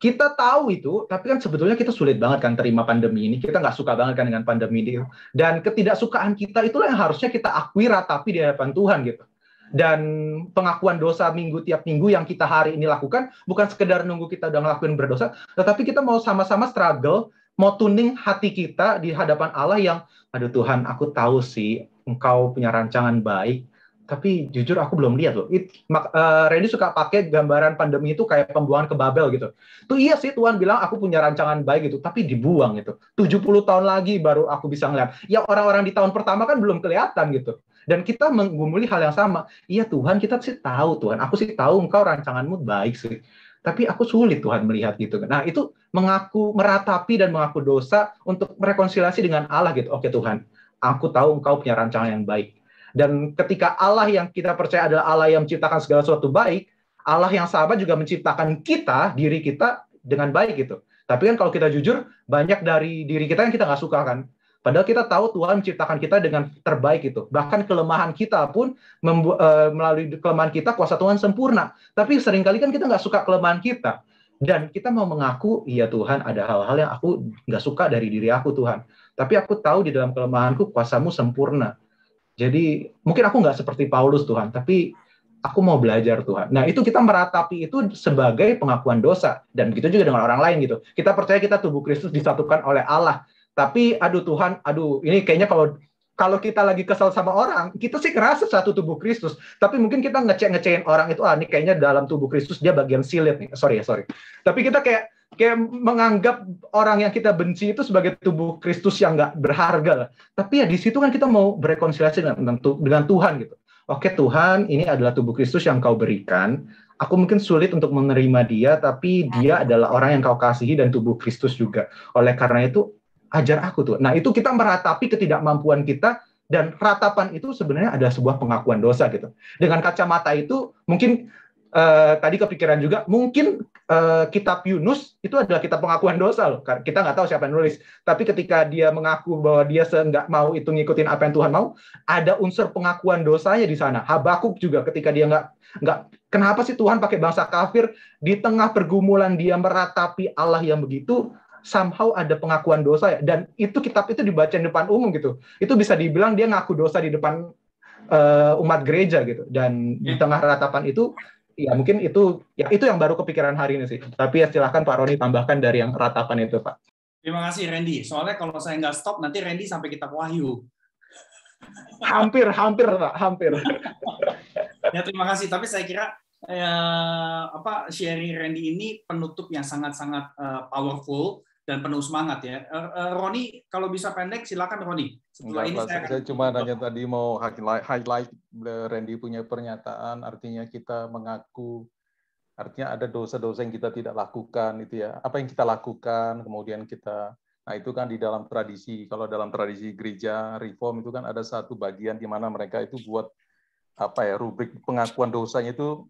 Kita tahu itu, tapi kan sebetulnya kita sulit banget kan terima pandemi ini, kita nggak suka banget kan dengan pandemi ini, dan ketidaksukaan kita itulah yang harusnya kita akui, ratapi di hadapan Tuhan gitu. Dan pengakuan dosa tiap minggu yang kita hari ini lakukan, bukan sekedar nunggu kita udah ngelakuin berdosa, tetapi kita mau sama-sama struggle, mau tuning hati kita di hadapan Allah yang, aduh Tuhan, aku tahu sih Engkau punya rancangan baik, tapi jujur aku belum lihat loh. Randy suka pakai gambaran pandemi itu kayak pembuangan ke Babel gitu. Tuh iya sih, Tuhan bilang aku punya rancangan baik gitu, tapi dibuang gitu. 70 tahun lagi baru aku bisa ngeliat. Ya orang-orang di tahun pertama kan belum kelihatan gitu. Dan kita menggumuli hal yang sama. Iya Tuhan, kita sih tahu Tuhan. Aku sih tahu Engkau rancanganmu baik sih. Tapi aku sulit Tuhan melihat gitu. Nah itu meratapi dan mengaku dosa untuk merekonsiliasi dengan Allah gitu. Oke Tuhan, aku tahu Engkau punya rancangan yang baik. Dan ketika Allah yang kita percaya adalah Allah yang menciptakan segala sesuatu baik, Allah yang sama juga menciptakan kita, diri kita dengan baik gitu. Tapi kan kalau kita jujur, banyak dari diri kita yang kita nggak suka kan. Padahal kita tahu Tuhan menciptakan kita dengan terbaik itu. Bahkan kelemahan kita pun melalui kelemahan kita kuasa Tuhan sempurna. Tapi seringkali kan kita nggak suka kelemahan kita. Dan kita mau mengaku, iya Tuhan ada hal-hal yang aku nggak suka dari diri aku Tuhan. Tapi aku tahu di dalam kelemahanku kuasa-Mu sempurna. Jadi mungkin aku nggak seperti Paulus Tuhan, tapi aku mau belajar Tuhan. Nah itu kita meratapi itu sebagai pengakuan dosa. Dan begitu juga dengan orang lain gitu. Kita percaya kita tubuh Kristus disatukan oleh Allah. Tapi aduh Tuhan, aduh ini kayaknya kalau kita lagi kesal sama orang, kita sih ngerasa satu tubuh Kristus. Tapi mungkin kita ngecekin orang itu, ini kayaknya dalam tubuh Kristus dia bagian silit nih. Sorry. Tapi kita kayak menganggap orang yang kita benci itu sebagai tubuh Kristus yang nggak berharga. Tapi ya di situ kan kita mau berrekonsiliasi dengan Tuhan gitu. Oke Tuhan, ini adalah tubuh Kristus yang Kau berikan. Aku mungkin sulit untuk menerima dia, tapi dia adalah orang yang Kau kasihi dan tubuh Kristus juga. Oleh karena itu, ajar aku tuh. Nah, itu kita meratapi ketidakmampuan kita, dan ratapan itu sebenarnya adalah sebuah pengakuan dosa gitu. Dengan kacamata itu, mungkin tadi kepikiran juga, mungkin kitab Yunus itu adalah kitab pengakuan dosa loh. Kita nggak tahu siapa yang nulis. Tapi ketika dia mengaku bahwa dia nggak mau itu ngikutin apa yang Tuhan mau, ada unsur pengakuan dosanya di sana. Habakuk juga ketika dia nggak kenapa sih Tuhan pakai bangsa kafir, di tengah pergumulan dia meratapi Allah yang begitu, somehow ada pengakuan dosa ya. Dan itu kitab itu dibaca di depan umum gitu. Itu bisa dibilang dia ngaku dosa di depan umat gereja gitu. Dan di tengah ratapan itu, ya mungkin itu yang baru kepikiran hari ini sih. Tapi ya silahkan Pak Roni tambahkan dari yang ratapan itu Pak. Terima kasih Randy. Soalnya kalau saya nggak stop nanti Randy sampai kitab Wahyu. Hampir Pak, hampir. Ya terima kasih. Tapi saya kira sharing Randy ini penutup yang sangat-sangat powerful dan penuh semangat ya. Roni, kalau bisa pendek silakan Roni. Setelah ini saya cuma nanya tadi mau highlight Randy punya pernyataan, artinya kita mengaku, artinya ada dosa-dosa yang kita tidak lakukan itu ya. Apa yang kita lakukan, kemudian kita, nah itu kan di dalam tradisi, kalau dalam tradisi gereja reform itu kan ada satu bagian di mana mereka itu buat rubrik pengakuan dosanya itu,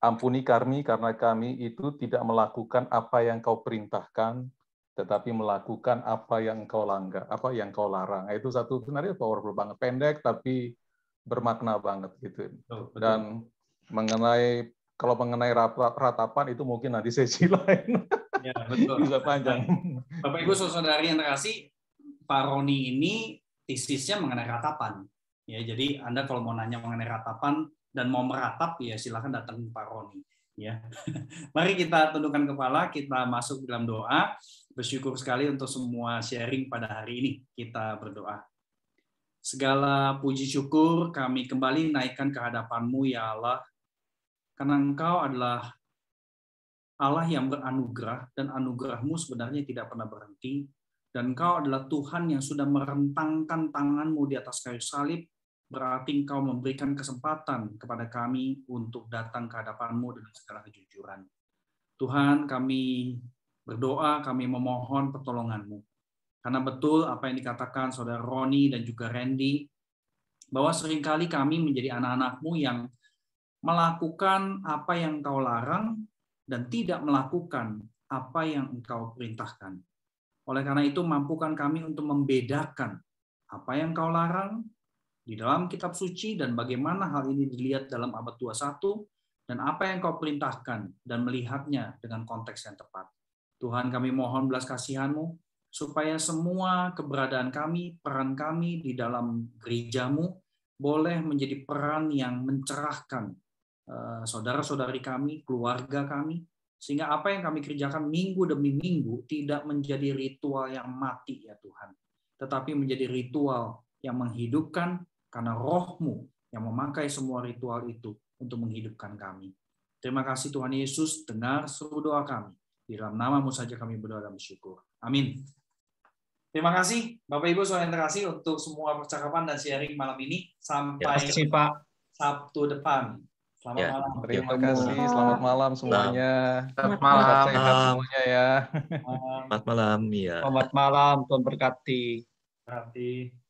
ampuni kami karena kami itu tidak melakukan apa yang Kau perintahkan, tetapi melakukan apa yang Kau langgar, apa yang Kau larang. Itu satu sebenarnya powerful banget, pendek tapi bermakna banget gitu. Betul. Dan kalau mengenai ratapan itu mungkin nanti sesi lain. Ya, betul. Bisa panjang. Bapak Ibu saudari yang terkasih, Pak Roni ini tesisnya mengenai ratapan. Ya, jadi Anda kalau mau nanya mengenai ratapan dan mau meratap ya silakan datang ke Pak Roni. Ya, mari kita tundukkan kepala, kita masuk dalam doa. Bersyukur sekali untuk semua sharing pada hari ini. Kita berdoa. Segala puji syukur kami kembali naikkan ke hadapan-Mu ya Allah, karena Engkau adalah Allah yang beranugerah dan anugerah-Mu sebenarnya tidak pernah berhenti, dan Engkau adalah Tuhan yang sudah merentangkan tangan-Mu di atas kayu salib. Berarti Engkau memberikan kesempatan kepada kami untuk datang ke hadapan-Mu dengan segala kejujuran. Tuhan, kami berdoa, kami memohon pertolongan-Mu. Karena betul apa yang dikatakan Saudara Roni dan juga Randy, bahwa seringkali kami menjadi anak-anak-Mu yang melakukan apa yang Engkau larang dan tidak melakukan apa yang Engkau perintahkan. Oleh karena itu, mampukan kami untuk membedakan apa yang Engkau larang di dalam kitab suci dan bagaimana hal ini dilihat dalam abad 21 dan apa yang Kau perintahkan dan melihatnya dengan konteks yang tepat. Tuhan, kami mohon belas kasihan-Mu supaya semua keberadaan kami, peran kami di dalam gereja-Mu boleh menjadi peran yang mencerahkan saudara-saudari kami, keluarga kami, sehingga apa yang kami kerjakan minggu demi minggu tidak menjadi ritual yang mati ya Tuhan, tetapi menjadi ritual yang menghidupkan karena Roh-Mu yang memakai semua ritual itu untuk menghidupkan kami. Terima kasih Tuhan Yesus, dengar seluruh doa kami. Di dalam nama-Mu saja kami berdoa dan bersyukur. Amin. Terima kasih Bapak Ibu saudara yang terkasih untuk semua percakapan dan sharing malam ini. Sampai Sabtu depan. Selamat malam. Terima kasih. Selamat malam semuanya. Selamat malam. Sehat semuanya ya. Selamat malam. Ya. Selamat malam. Tuhan berkati. Berkati.